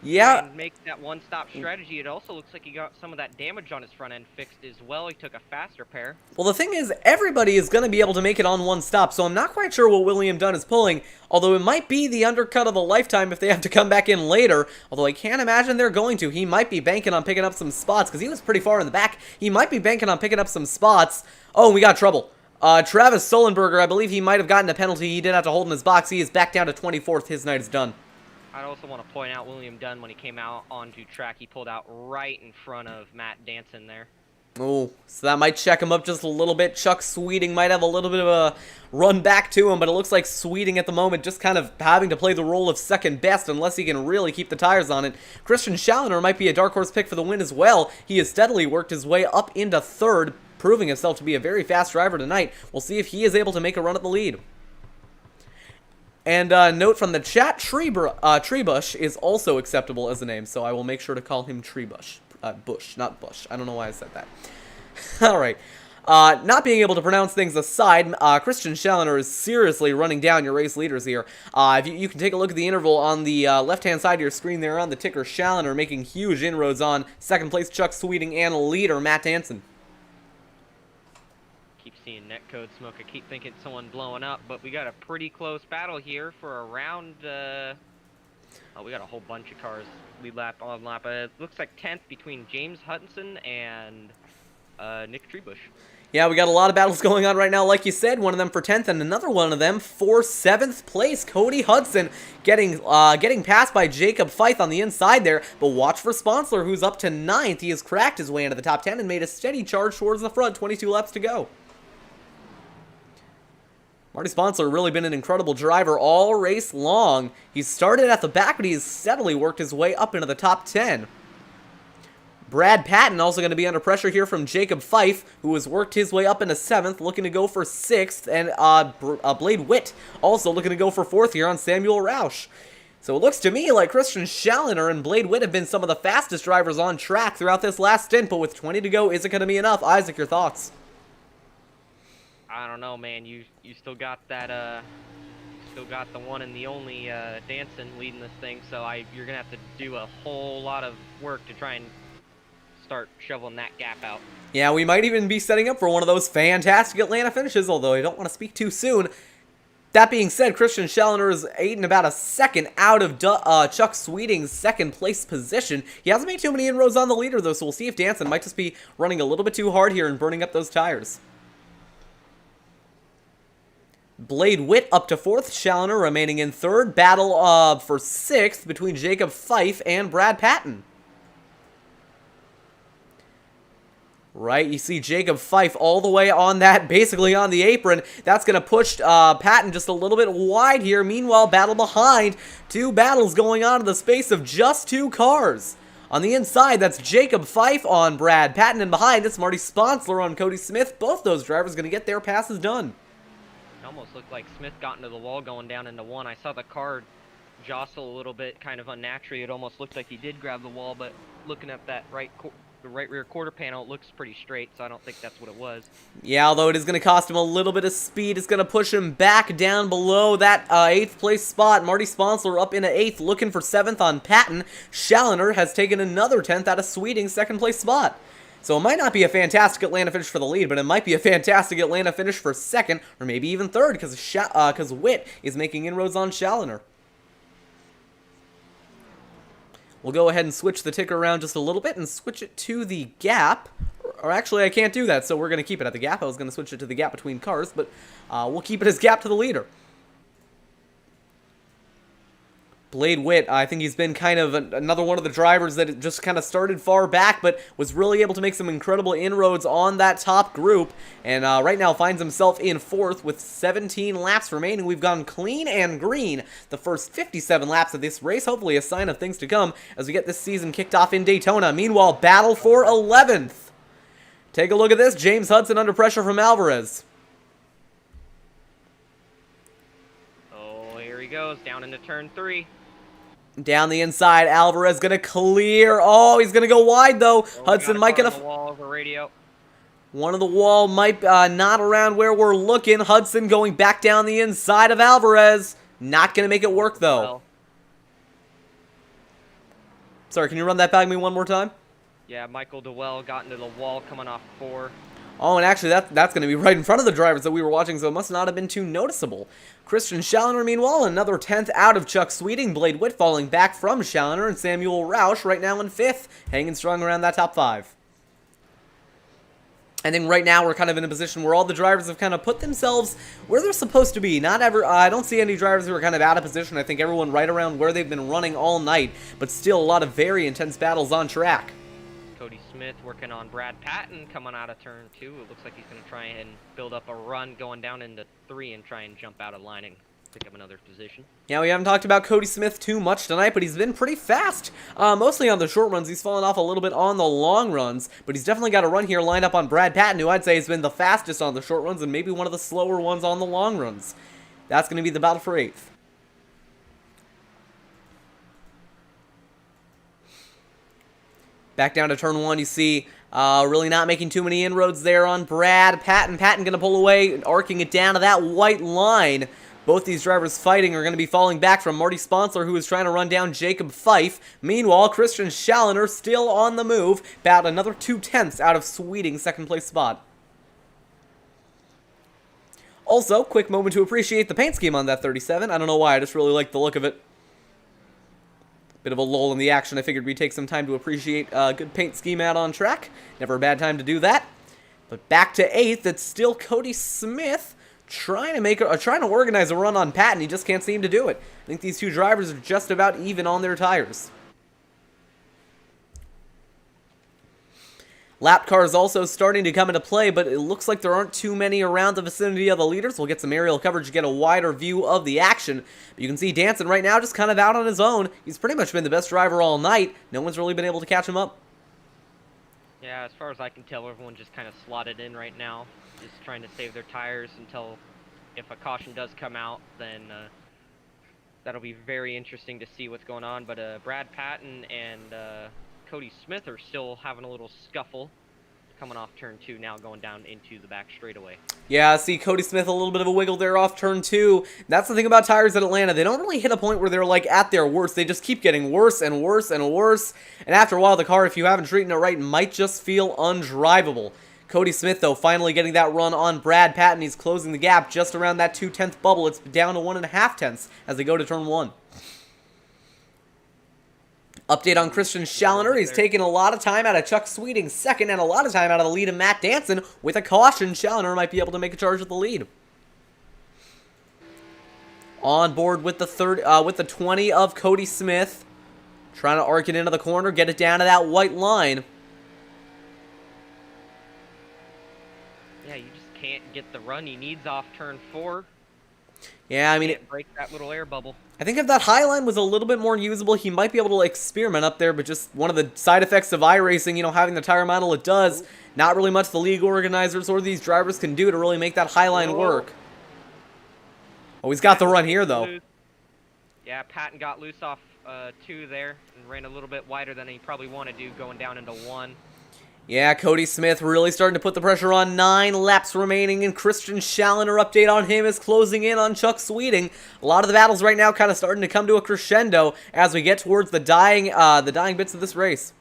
Speaker 1: Yeah.
Speaker 2: And make that one-stop strategy. It also looks like he got some of that damage on his front end fixed as well. He took a faster pair.
Speaker 1: Well, the thing is, everybody is going to be able to make it on one stop, so I'm not quite sure what William Dunn is pulling, although it might be the undercut of a lifetime if they have to come back in later, although I can't imagine they're going to. He might be banking on picking up some spots, because he was pretty far in the back. He might be banking on picking up some spots. Oh, we got trouble. Travis Sullenberger, I believe he might have gotten a penalty. He did have to hold in his box. He is back down to 24th. His night is done.
Speaker 2: I'd also want to point out William Dunn, when he came out onto track, he pulled out right in front of Matt Danson there.
Speaker 1: Oh, so that might check him up just a little bit. Chuck Sweeting might have a little bit of a run back to him, but it looks like Sweeting at the moment just kind of having to play the role of second best unless he can really keep the tires on it. Christian Schallner might be a dark horse pick for the win as well. He has steadily worked his way up into third, proving himself to be a very fast driver tonight. We'll see if he is able to make a run at the lead. And note from the chat, Treebush is also acceptable as a name, so I will make sure to call him Treebush. Bush, not Bush. I don't know why I said that. Alright. Not being able to pronounce things aside, Christian Schallner is seriously running down your race leaders here. If you can take a look at the interval on the left-hand side of your screen there on the ticker, Schallner making huge inroads on second place Chuck Sweeting and leader Matt Danson.
Speaker 2: Keep seeing netcode smoke. I keep thinking someone blowing up, but we got a pretty close battle here for around, oh, we got a whole bunch of cars lead lap on lap. It looks like 10th between James Hudson and Nick Treebush.
Speaker 1: Yeah, we got a lot of battles going on right now, like you said. One of them for 10th, and another one of them for 7th place. Cody Hudson getting passed by Jacob Fife on the inside there, but watch for Sponsler, who's up to 9th. He has cracked his way into the top 10 and made a steady charge towards the front. 22 laps to go. Marty Sponsler really been an incredible driver all race long. He started at the back, but he's steadily worked his way up into the top 10. Brad Patton also going to be under pressure here from Jacob Fife, who has worked his way up into 7th, looking to go for 6th, and Blade Witt also looking to go for 4th here on Samuel Roush. So it looks to me like Christian Schallner and Blade Witt have been some of the fastest drivers on track throughout this last stint, but with 20 to go, is it going to be enough? Isaac, your thoughts?
Speaker 2: I don't know, man. You still got that, still got the one and the only Danson leading this thing, so you're gonna have to do a whole lot of work to try and start shoveling that gap out.
Speaker 1: Yeah, we might even be setting up for one of those fantastic Atlanta finishes, although I don't want to speak too soon. That being said, Christian Schallner is aiding about a second out of Chuck Sweeting's second place position. He hasn't made too many inroads on the leader, though, so we'll see if Danson might just be running a little bit too hard here and burning up those tires. Blade Witt up to 4th, Schallner remaining in 3rd. Battle for 6th between Jacob Fife and Brad Patton. Right, you see Jacob Fife all the way on that, basically on the apron. That's going to push Patton just a little bit wide here. Meanwhile, battle behind. 2 battles going on in the space of just 2 cars. On the inside, that's Jacob Fife on Brad Patton, and behind it's Marty Sponsler on Cody Smith. Both those drivers going to get their passes done.
Speaker 2: Almost looked like Smith got into the wall going down into 1. I saw the car jostle a little bit, kind of unnaturally. It almost looked like he did grab the wall, but looking at that the right rear quarter panel, it looks pretty straight, so I don't think that's what it was.
Speaker 1: Yeah, although it is going to cost him a little bit of speed. It's going to push him back down below that 8th place spot. Marty Sponsler up into 8th, looking for 7th on Patton. Schallner has taken another 10th out of Sweeting's 2nd place spot. So it might not be a fantastic Atlanta finish for the lead, but it might be a fantastic Atlanta finish for 2nd, or maybe even 3rd, because Witt is making inroads on Schallner. We'll go ahead and switch the ticker around just a little bit and switch it to the gap. Or actually, I can't do that, so we're going to keep it at the gap. I was going to switch it to the gap between cars, but we'll keep it as gap to the leader. Blade Witt, I think he's been kind of another one of the drivers that just kind of started far back, but was really able to make some incredible inroads on that top group, and right now finds himself in 4th with 17 laps remaining. We've gone clean and green the first 57 laps of this race, hopefully a sign of things to come as we get this season kicked off in Daytona. Meanwhile, battle for 11th. Take a look at this. James Hudson under pressure from Alvarez.
Speaker 2: Oh, here he goes, down into turn 3.
Speaker 1: Down the inside, Alvarez gonna clear. Oh, he's gonna go wide though.
Speaker 2: Oh,
Speaker 1: Hudson might get
Speaker 2: a wall over radio.
Speaker 1: One of the wall might not around where we're looking. Hudson going back down the inside of Alvarez. Not gonna make it work though.
Speaker 2: Well,
Speaker 1: sorry, can you run that back me one more time?
Speaker 2: Yeah, Michael Dewell got into the wall coming off 4.
Speaker 1: Oh, and actually, that's going to be right in front of the drivers that we were watching, so it must not have been too noticeable. Christian Schallner, meanwhile, another 10th out of Chuck Sweeting. Blade Witt falling back from Schallner, and Samuel Roush right now in 5th, hanging strong around that top 5. I think right now we're kind of in a position where all the drivers have kind of put themselves where they're supposed to be. I don't see any drivers who are kind of out of position. I think everyone right around where they've been running all night, but still a lot of very intense battles on track.
Speaker 2: Cody Smith working on Brad Patton coming out of turn 2. It looks like he's going to try and build up a run going down into 3 and try and jump out of line and pick up another position.
Speaker 1: Yeah, we haven't talked about Cody Smith too much tonight, but he's been pretty fast. Mostly on the short runs. He's fallen off a little bit on the long runs, but he's definitely got a run here lined up on Brad Patton, who I'd say has been the fastest on the short runs and maybe one of the slower ones on the long runs. That's going to be the battle for 8th. Back down to turn 1, you see really not making too many inroads there on Brad Patton. Patton going to pull away, arcing it down to that white line. Both these drivers fighting are going to be falling back from Marty Sponsler, who is trying to run down Jacob Fife. Meanwhile, Christian Schallner still on the move, about another 2/10 out of Sweeting's second place spot. Also, quick moment to appreciate the paint scheme on that 37. I don't know why, I just really like the look of it. Bit of a lull in the action. I figured we'd take some time to appreciate a good paint scheme out on track. Never a bad time to do that. But back to 8th, it's still Cody Smith trying to organize a run on Patton. He just can't seem to do it. I think these two drivers are just about even on their tires. Lap cars also starting to come into play, but it looks like there aren't too many around the vicinity of the leaders. We'll get some aerial coverage to get a wider view of the action. But you can see Danson right now just kind of out on his own. He's pretty much been the best driver all night. No one's really been able to catch him up.
Speaker 2: Yeah, as far as I can tell, everyone just kind of slotted in right now. Just trying to save their tires until if a caution does come out, then that'll be very interesting to see what's going on. But Brad Patton and Cody Smith are still having a little scuffle coming off turn 2 now, going down into the back straightaway.
Speaker 1: Yeah, see Cody Smith a little bit of a wiggle there off turn 2. That's the thing about tires at Atlanta. They don't really hit a point where they're like at their worst. They just keep getting worse and worse and worse. And after a while, the car, if you haven't treated it right, might just feel undrivable. Cody Smith, though, finally getting that run on Brad Patton. He's closing the gap just around that 2/10 bubble. It's down to 1.5 as they go to turn 1. Update on Christian Schallner. He's taken a lot of time out of Chuck Sweeting's second and a lot of time out of the lead of Matt Danson. With a caution, Schallner might be able to make a charge at the lead. On board with the 20 of Cody Smith. Trying to arc it into the corner, get it down to that white line.
Speaker 2: Yeah, you just can't get the run he needs off turn 4.
Speaker 1: Yeah, I mean,
Speaker 2: Can't break that little air bubble.
Speaker 1: I think if that high line was a little bit more usable, he might be able to experiment up there, but just one of the side effects of iRacing, you know, having the tire model it does, not really much the league organizers or these drivers can do to really make that high line work. Oh, he's got the run here, though.
Speaker 2: Yeah, Patton got loose off 2 there and ran a little bit wider than he probably wanted to, going down into 1.
Speaker 1: Yeah, Cody Smith really starting to put the pressure on. 9 laps remaining, and Christian Schallner update on him is closing in on Chuck Sweeting. A lot of the battles right now kind of starting to come to a crescendo as we get towards the dying bits of this race.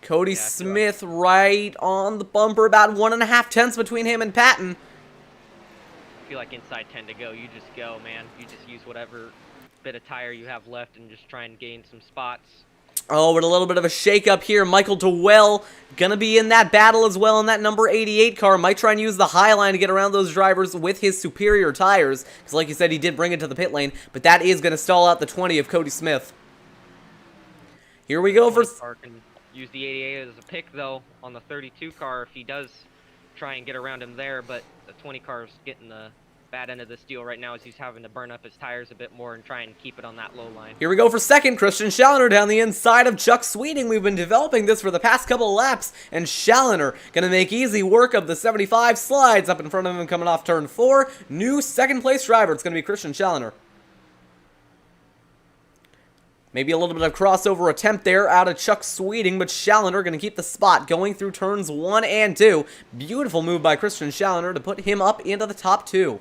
Speaker 1: Cody Smith right on the bumper, about 1.5 between him and Patton.
Speaker 2: I feel like inside 10 to go. You just go, man. You just use whatever bit of tire you have left and just try and gain some spots.
Speaker 1: Oh, with a little bit of a shake-up here. Michael Dewell gonna be in that battle as well in that number 88 car. Might try and use the high line to get around those drivers with his superior tires. Because like you said, he did bring it to the pit lane. But that is gonna stall out the 20 of Cody Smith. Here we go for...
Speaker 2: Car can use the 88 as a pick, though, on the 32 car if he does try and get around him there. But the 20 car is getting the bad end of this deal right now as he's having to burn up his tires a bit more and try and keep it on that low line.
Speaker 1: Here we go for second. Christian Schallner down the inside of Chuck Sweeting. We've been developing this for the past couple of laps, and Schallner gonna make easy work of the 75 slides up in front of him coming off turn 4. New second place driver. It's gonna be Christian Schallner. Maybe a little bit of crossover attempt there out of Chuck Sweeting, but Schallner going to keep the spot going through turns 1 and 2. Beautiful move by Christian Schallner to put him up into the top 2.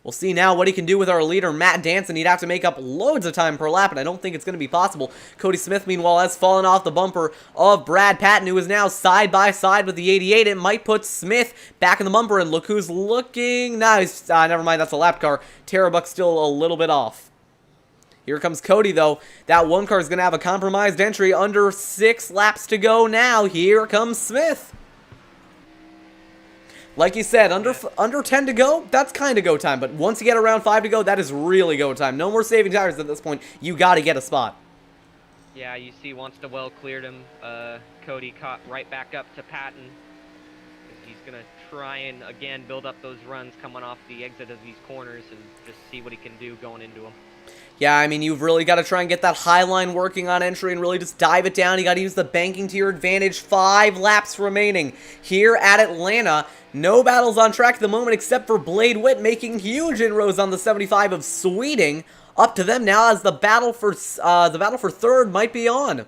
Speaker 1: We'll see now what he can do with our leader, Matt Danson. He'd have to make up loads of time per lap, and I don't think it's going to be possible. Cody Smith, meanwhile, has fallen off the bumper of Brad Patton, who is now side by side with the 88. It might put Smith back in the bumper, and look who's looking nice. Never mind, that's a lap car. Tarabuck's still a little bit off. Here comes Cody, though. That one car is going to have a compromised entry. Under 6 laps to go now. Here comes Smith. Like you said, under 10 to go, that's kind of go time. But once you get around 5 to go, that is really go time. No more saving tires at this point. You got to get a spot.
Speaker 2: Yeah, you see, once the well cleared him, Cody caught right back up to Patton. He's gonna try and again build up those runs coming off the exit of these corners and just see what he can do going into them.
Speaker 1: Yeah, I mean, you've really got to try and get that high line working on entry and really just dive it down. You got to use the banking to your advantage. 5 laps remaining here at Atlanta. No battles on track at the moment except for Blade Witt making huge inroads on the 75 of Sweeting. Up to them now as the battle for third might be on.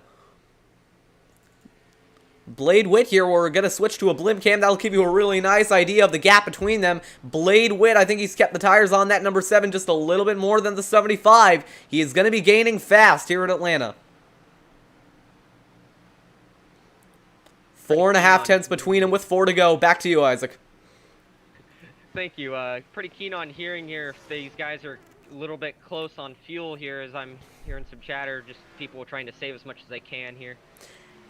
Speaker 1: Blade Witt here, we're going to switch to a blimp cam. That'll give you a really nice idea of the gap between them. Blade Witt, I think he's kept the tires on that number 7 just a little bit more than the 75. He is going to be gaining fast here in Atlanta. 4.5 tenths between them with 4 to go. Back to you, Isaac.
Speaker 2: Thank you. Pretty keen on hearing here if these guys are a little bit close on fuel here, as I'm hearing some chatter, just people trying to save as much as they can here.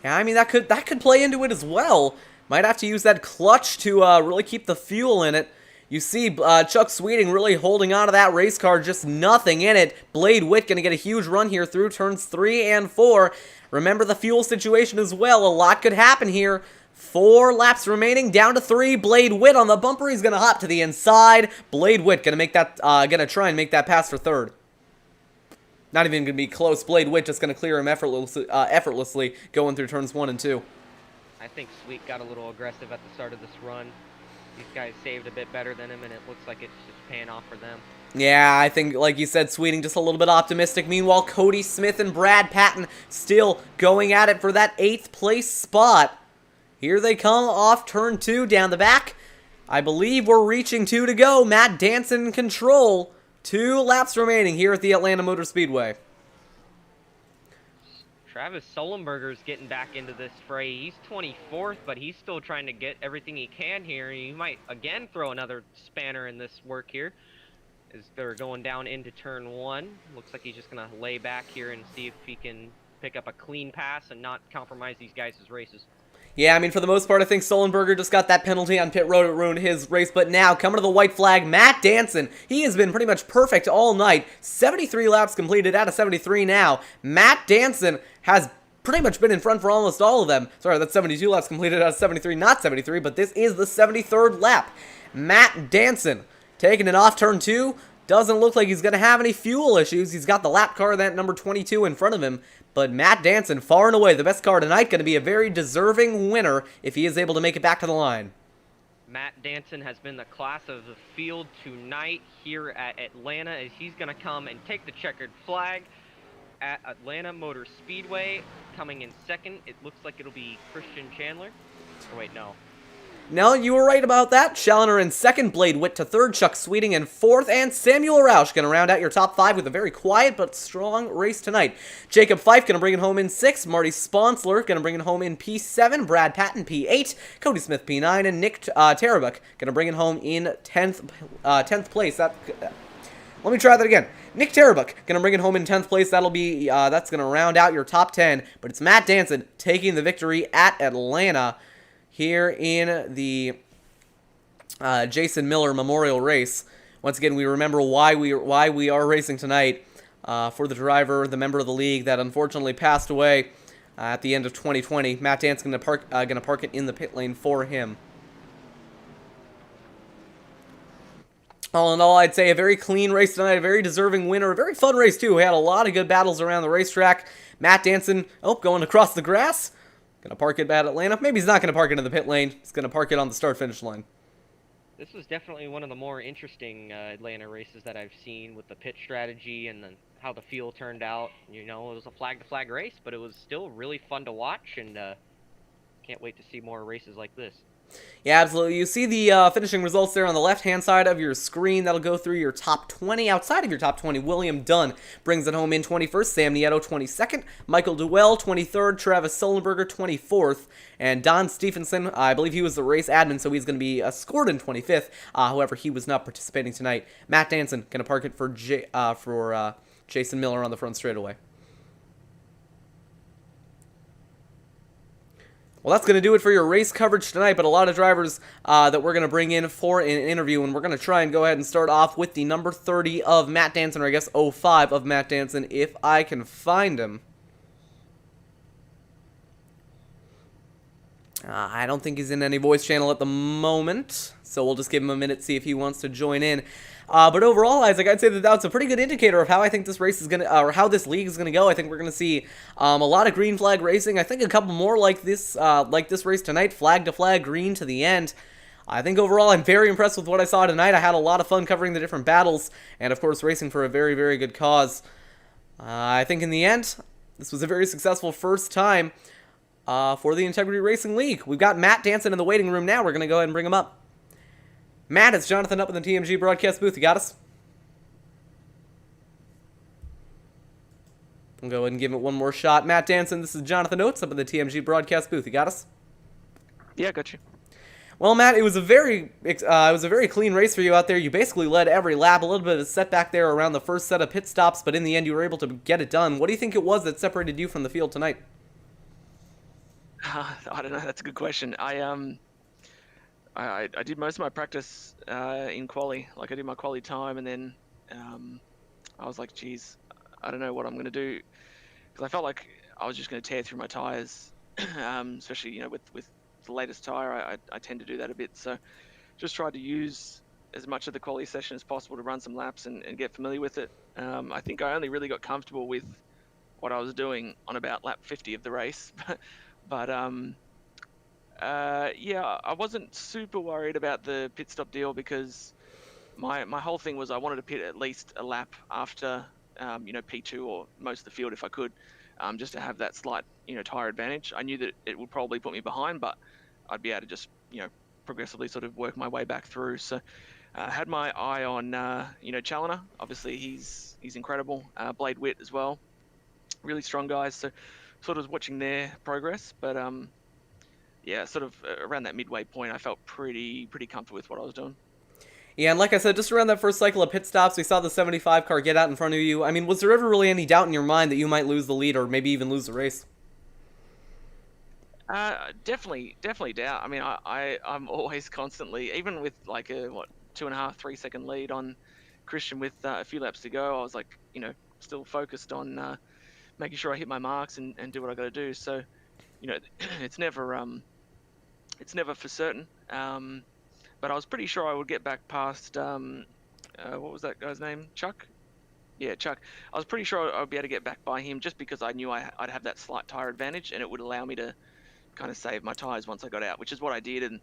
Speaker 1: Yeah, I mean, that could play into it as well. Might have to use that clutch to really keep the fuel in it. You see Chuck Sweeting really holding on to that race car, just nothing in it. Blade Witt going to get a huge run here through turns 3 and 4. Remember the fuel situation as well. A lot could happen here. 4 laps remaining, down to 3. Blade Witt on the bumper. He's going to hop to the inside. Blade Witt going to make that, going to try and make that pass for third. Not even going to be close. Blade Witt just going to clear him effortlessly going through turns 1 and 2.
Speaker 2: I think Sweet got a little aggressive at the start of this run. These guys saved a bit better than him, and it looks like it's just paying off for them.
Speaker 1: Yeah, I think, like you said, Sweeting just a little bit optimistic. Meanwhile, Cody Smith and Brad Patton still going at it for that 8th place spot. Here they come off turn 2 down the back. I believe we're reaching 2 to go. Matt Danson in control. 2 laps remaining here at the Atlanta Motor Speedway.
Speaker 2: Travis Sullenberger's getting back into this fray. He's 24th, but he's still trying to get everything he can here. He might again throw another spanner in this work here as they're going down into turn 1. Looks like he's just going to lay back here and see if he can pick up a clean pass and not compromise these guys' races.
Speaker 1: Yeah, I mean, for the most part, I think Sullenberger just got that penalty on pit road. It ruined his race. But now, coming to the white flag, Matt Danson. He has been pretty much perfect all night. 73 laps completed out of 73 now. Matt Danson has pretty much been in front for almost all of them. Sorry, that's 72 laps completed out of 73, not 73, but this is the 73rd lap. Matt Danson taking it off turn 2. Doesn't look like he's going to have any fuel issues. He's got the lap car, that number 22, in front of him. But Matt Danson, far and away, the best car tonight, going to be a very deserving winner if he is able to make it back to the line.
Speaker 2: Matt Danson has been the class of the field tonight here at Atlanta, as he's going to come and take the checkered flag at Atlanta Motor Speedway. Coming in second, it looks like it'll be Christian Chandler. Oh, wait, no.
Speaker 1: No, you were right about that. Challoner in second, Blade Witt to third, Chuck Sweeting in fourth, and Samuel Roush going to round out your top 5 with a very quiet but strong race tonight. Jacob Fife going to bring it home in 6th, Marty Sponsler going to bring it home in P7, Brad Patton P8, Cody Smith P9, and Nick Tarabuck going to bring it home in 10th place. Let me try that again. Nick Tarabuck going to bring it home in 10th place. That'll be that's going to round out your top 10, but it's Matt Danson taking the victory at Atlanta here in the Jason Miller Memorial Race. Once again, we remember why we are racing tonight for the driver, the member of the league that unfortunately passed away at the end of 2020. Matt Danson going to park it in the pit lane for him. All in all, I'd say a very clean race tonight, a very deserving winner, a very fun race too. We had a lot of good battles around the racetrack. Matt Danson, going across the grass. Going to park it at Atlanta. Maybe he's not going to park it in the pit lane. He's going to park it on the start-finish line.
Speaker 2: This was definitely one of the more interesting Atlanta races that I've seen with the pit strategy and then how the field turned out. You know, it was a flag-to-flag race, but it was still really fun to watch, and can't wait to see more races like this.
Speaker 1: Yeah, absolutely. You see the finishing results there on the left-hand side of your screen. That'll go through your top 20. Outside of your top 20, William Dunn brings it home in 21st, Sam Nieto 22nd, Michael Duell 23rd, Travis Sullenberger 24th, and Don Stephenson, I believe he was the race admin, so he's going to be scored in 25th. However, he was not participating tonight. Matt Danson going to park it for Jason Miller on the front straightaway. Well, that's going to do it for your race coverage tonight, but a lot of drivers that we're going to bring in for an interview, and we're going to try and go ahead and start off with the number 30 of Matt Danson, or I guess 05 of Matt Danson, if I can find him. I don't think he's in any voice channel at the moment, so we'll just give him a minute, see if he wants to join in. But overall, Isaac, I'd say that that's a pretty good indicator of how I think this race is gonna, or how this league is gonna go. I think we're gonna see a lot of green flag racing. I think a couple more like this race tonight, flag to flag, green to the end. I think overall I'm very impressed with what I saw tonight. I had a lot of fun covering the different battles, and of course racing for a very, very good cause. I think in the end, this was a very successful first time for the Integrity Racing League. We've got Matt Danson in the waiting room now. We're going to go ahead and bring him up. Matt, it's Jonathan up in the TMG broadcast booth. You got us? We'll go ahead and give it one more shot. Matt Danson, this is Jonathan Oates up in the TMG broadcast booth. You got us?
Speaker 3: Yeah, got you.
Speaker 1: Well, Matt, it was a very clean race for you out there. You basically led every lap. A little bit of a setback there around the first set of pit stops, but in the end you were able to get it done. What do you think it was that separated you from the field tonight?
Speaker 3: I don't know. That's a good question. I did most of my practice in quali. Like I did my quali time, and then I was like, geez, I don't know what I'm going to do, because I felt like I was just going to tear through my tires, especially with the latest tire. I tend to do that a bit. So just tried to use as much of the quali session as possible to run some laps and get familiar with it. I think I only really got comfortable with what I was doing on about lap 50 of the race. But yeah, I wasn't super worried about the pit stop deal, because my whole thing was I wanted to pit at least a lap after P2 or most of the field if I could, just to have that slight tire advantage. I knew that it would probably put me behind, but I'd be able to just progressively sort of work my way back through. So had my eye on Challoner. Obviously he's incredible. Blade Witt as well, really strong guys. So sort of was watching their progress, but yeah, sort of around that midway point, I felt pretty comfortable with what I was doing.
Speaker 1: Yeah, and like I said, just around that first cycle of pit stops, we saw the 75 car get out in front of you. I mean, was there ever really any doubt in your mind that you might lose the lead or maybe even lose the race?
Speaker 3: Definitely doubt. I mean, I'm always constantly, even with like a 2.5-3 second lead on Christian with a few laps to go, I was like, still focused on making sure I hit my marks and do what I got to do. So, it's never for certain. But I was pretty sure I would get back past what was that guy's name? Chuck? Yeah, Chuck. I was pretty sure I'd be able to get back by him, just because I knew I'd have that slight tire advantage, and it would allow me to kind of save my tires once I got out, which is what I did. And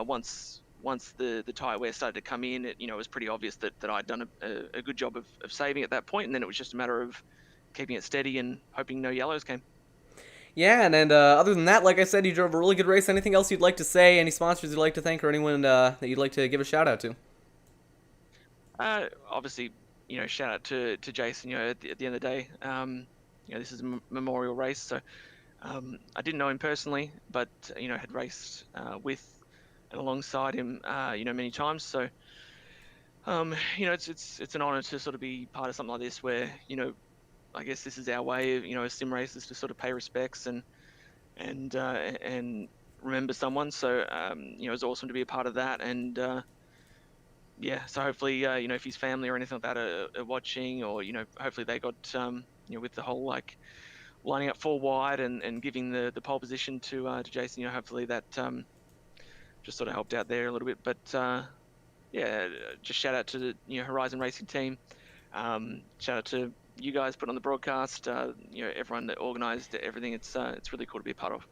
Speaker 3: once the tire wear started to come in, it was pretty obvious that I'd done a good job of saving at that point, and then it was just a matter of keeping it steady and hoping no yellows came.
Speaker 1: Yeah, and other than that, like I said, you drove a really good race. Anything else you'd like to say? Any sponsors you'd like to thank, or anyone that you'd like to give a shout out to?
Speaker 3: Obviously, shout out to Jason. At the end of the day, this is a memorial race, so I didn't know him personally, but had raced with and alongside him, many times. So, it's an honor to sort of be part of something like this, where I guess this is our way of, as sim racers, to sort of pay respects and remember someone. So, it was awesome to be a part of that. And, yeah, so hopefully, if his family or anything like that are watching, or, hopefully they got, with the whole, like, lining up 4 wide and giving the pole position to Jason, hopefully that just sort of helped out there a little bit. But, yeah, just shout out to the, Horizon Racing team. Shout out to you guys put on the broadcast, everyone that organised everything. It's really cool to be a part of.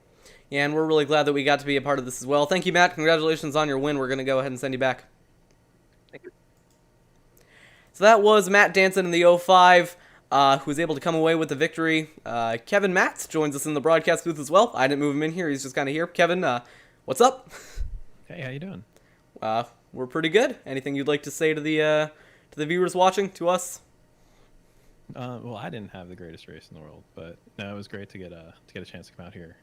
Speaker 1: Yeah, and we're really glad that we got to be a part of this as well. Thank you, Matt. Congratulations on your win. We're going to go ahead and send you back.
Speaker 3: Thank you.
Speaker 1: So that was Matt Danson in the 05, who was able to come away with the victory. Kevin Matz joins us in the broadcast booth as well. I didn't move him in here. He's just kind of here. Kevin, what's up?
Speaker 4: Hey, how you doing?
Speaker 1: We're pretty good. Anything you'd like to say to the viewers watching, to us?
Speaker 4: Well, I didn't have the greatest race in the world, but no, it was great to get a chance to come out here,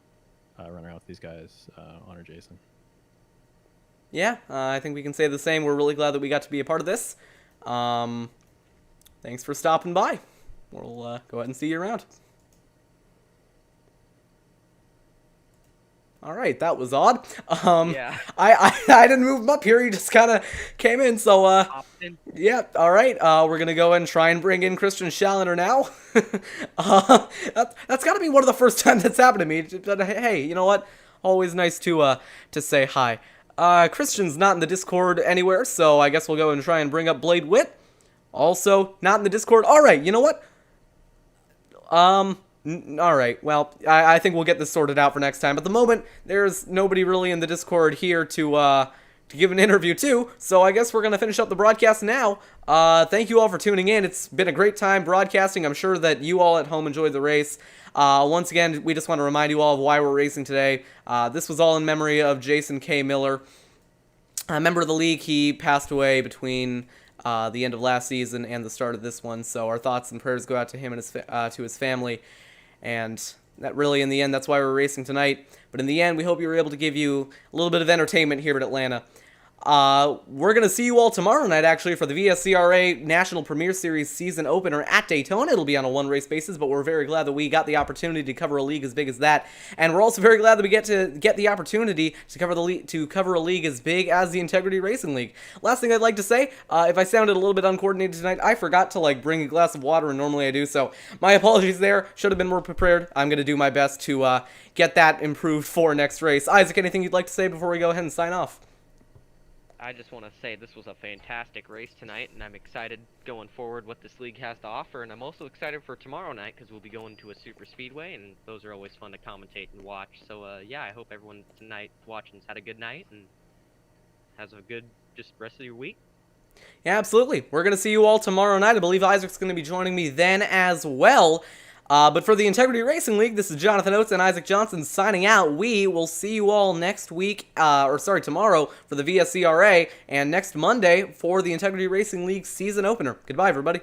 Speaker 4: run around with these guys, honor Jason.
Speaker 1: Yeah, I think we can say the same. We're really glad that we got to be a part of this. Thanks for stopping by. We'll go ahead and see you around. All right, that was odd.
Speaker 2: Yeah.
Speaker 1: I didn't move him up here. He just kind of came in. So yeah. All right. We're gonna go and try and bring in Christian Challoner now. That's got to be one of the first times that's happened to me. But hey, you know what? Always nice to say hi. Christian's not in the Discord anywhere, so I guess we'll go and try and bring up Blade Wit. Also, not in the Discord. Alright, you know what? Alright, well, I think we'll get this sorted out for next time. At the moment, there's nobody really in the Discord here to give an interview to, so I guess we're going to finish up the broadcast now. Thank you all for tuning in. It's been a great time broadcasting. I'm sure that you all at home enjoyed the race. Once again, we just want to remind you all of why we're racing today. This was all in memory of Jason K. Miller, a member of the league. He passed away between the end of last season and the start of this one, so our thoughts and prayers go out to him and to his family. And that really, in the end, that's why we're racing tonight. But in the end, we hope we were able to give you a little bit of entertainment here in Atlanta. We're going to see you all tomorrow night, actually, for the VSCRA National Premier Series season opener at Daytona. It'll be on a one-race basis, but we're very glad that we got the opportunity to cover a league as big as that. And we're also very glad that we get the opportunity to cover a league as big as the Integrity Racing League. Last thing I'd like to say, if I sounded a little bit uncoordinated tonight, I forgot to bring a glass of water, and normally I do, so my apologies there. Should have been more prepared. I'm going to do my best to get that improved for next race. Isaac, anything you'd like to say before we go ahead and sign off?
Speaker 2: I just want to say this was a fantastic race tonight, and I'm excited going forward what this league has to offer, and I'm also excited for tomorrow night because we'll be going to a super speedway, and those are always fun to commentate and watch. So yeah, I hope everyone tonight watching's had a good night and has a good just rest of your week.
Speaker 1: Yeah, absolutely. We're going to see you all tomorrow night. I believe Isaac's going to be joining me then as well. But for the Integrity Racing League, this is Jonathan Oates and Isaac Johnson signing out. We will see you all next week, tomorrow for the VSCRA, and next Monday for the Integrity Racing League season opener. Goodbye, everybody.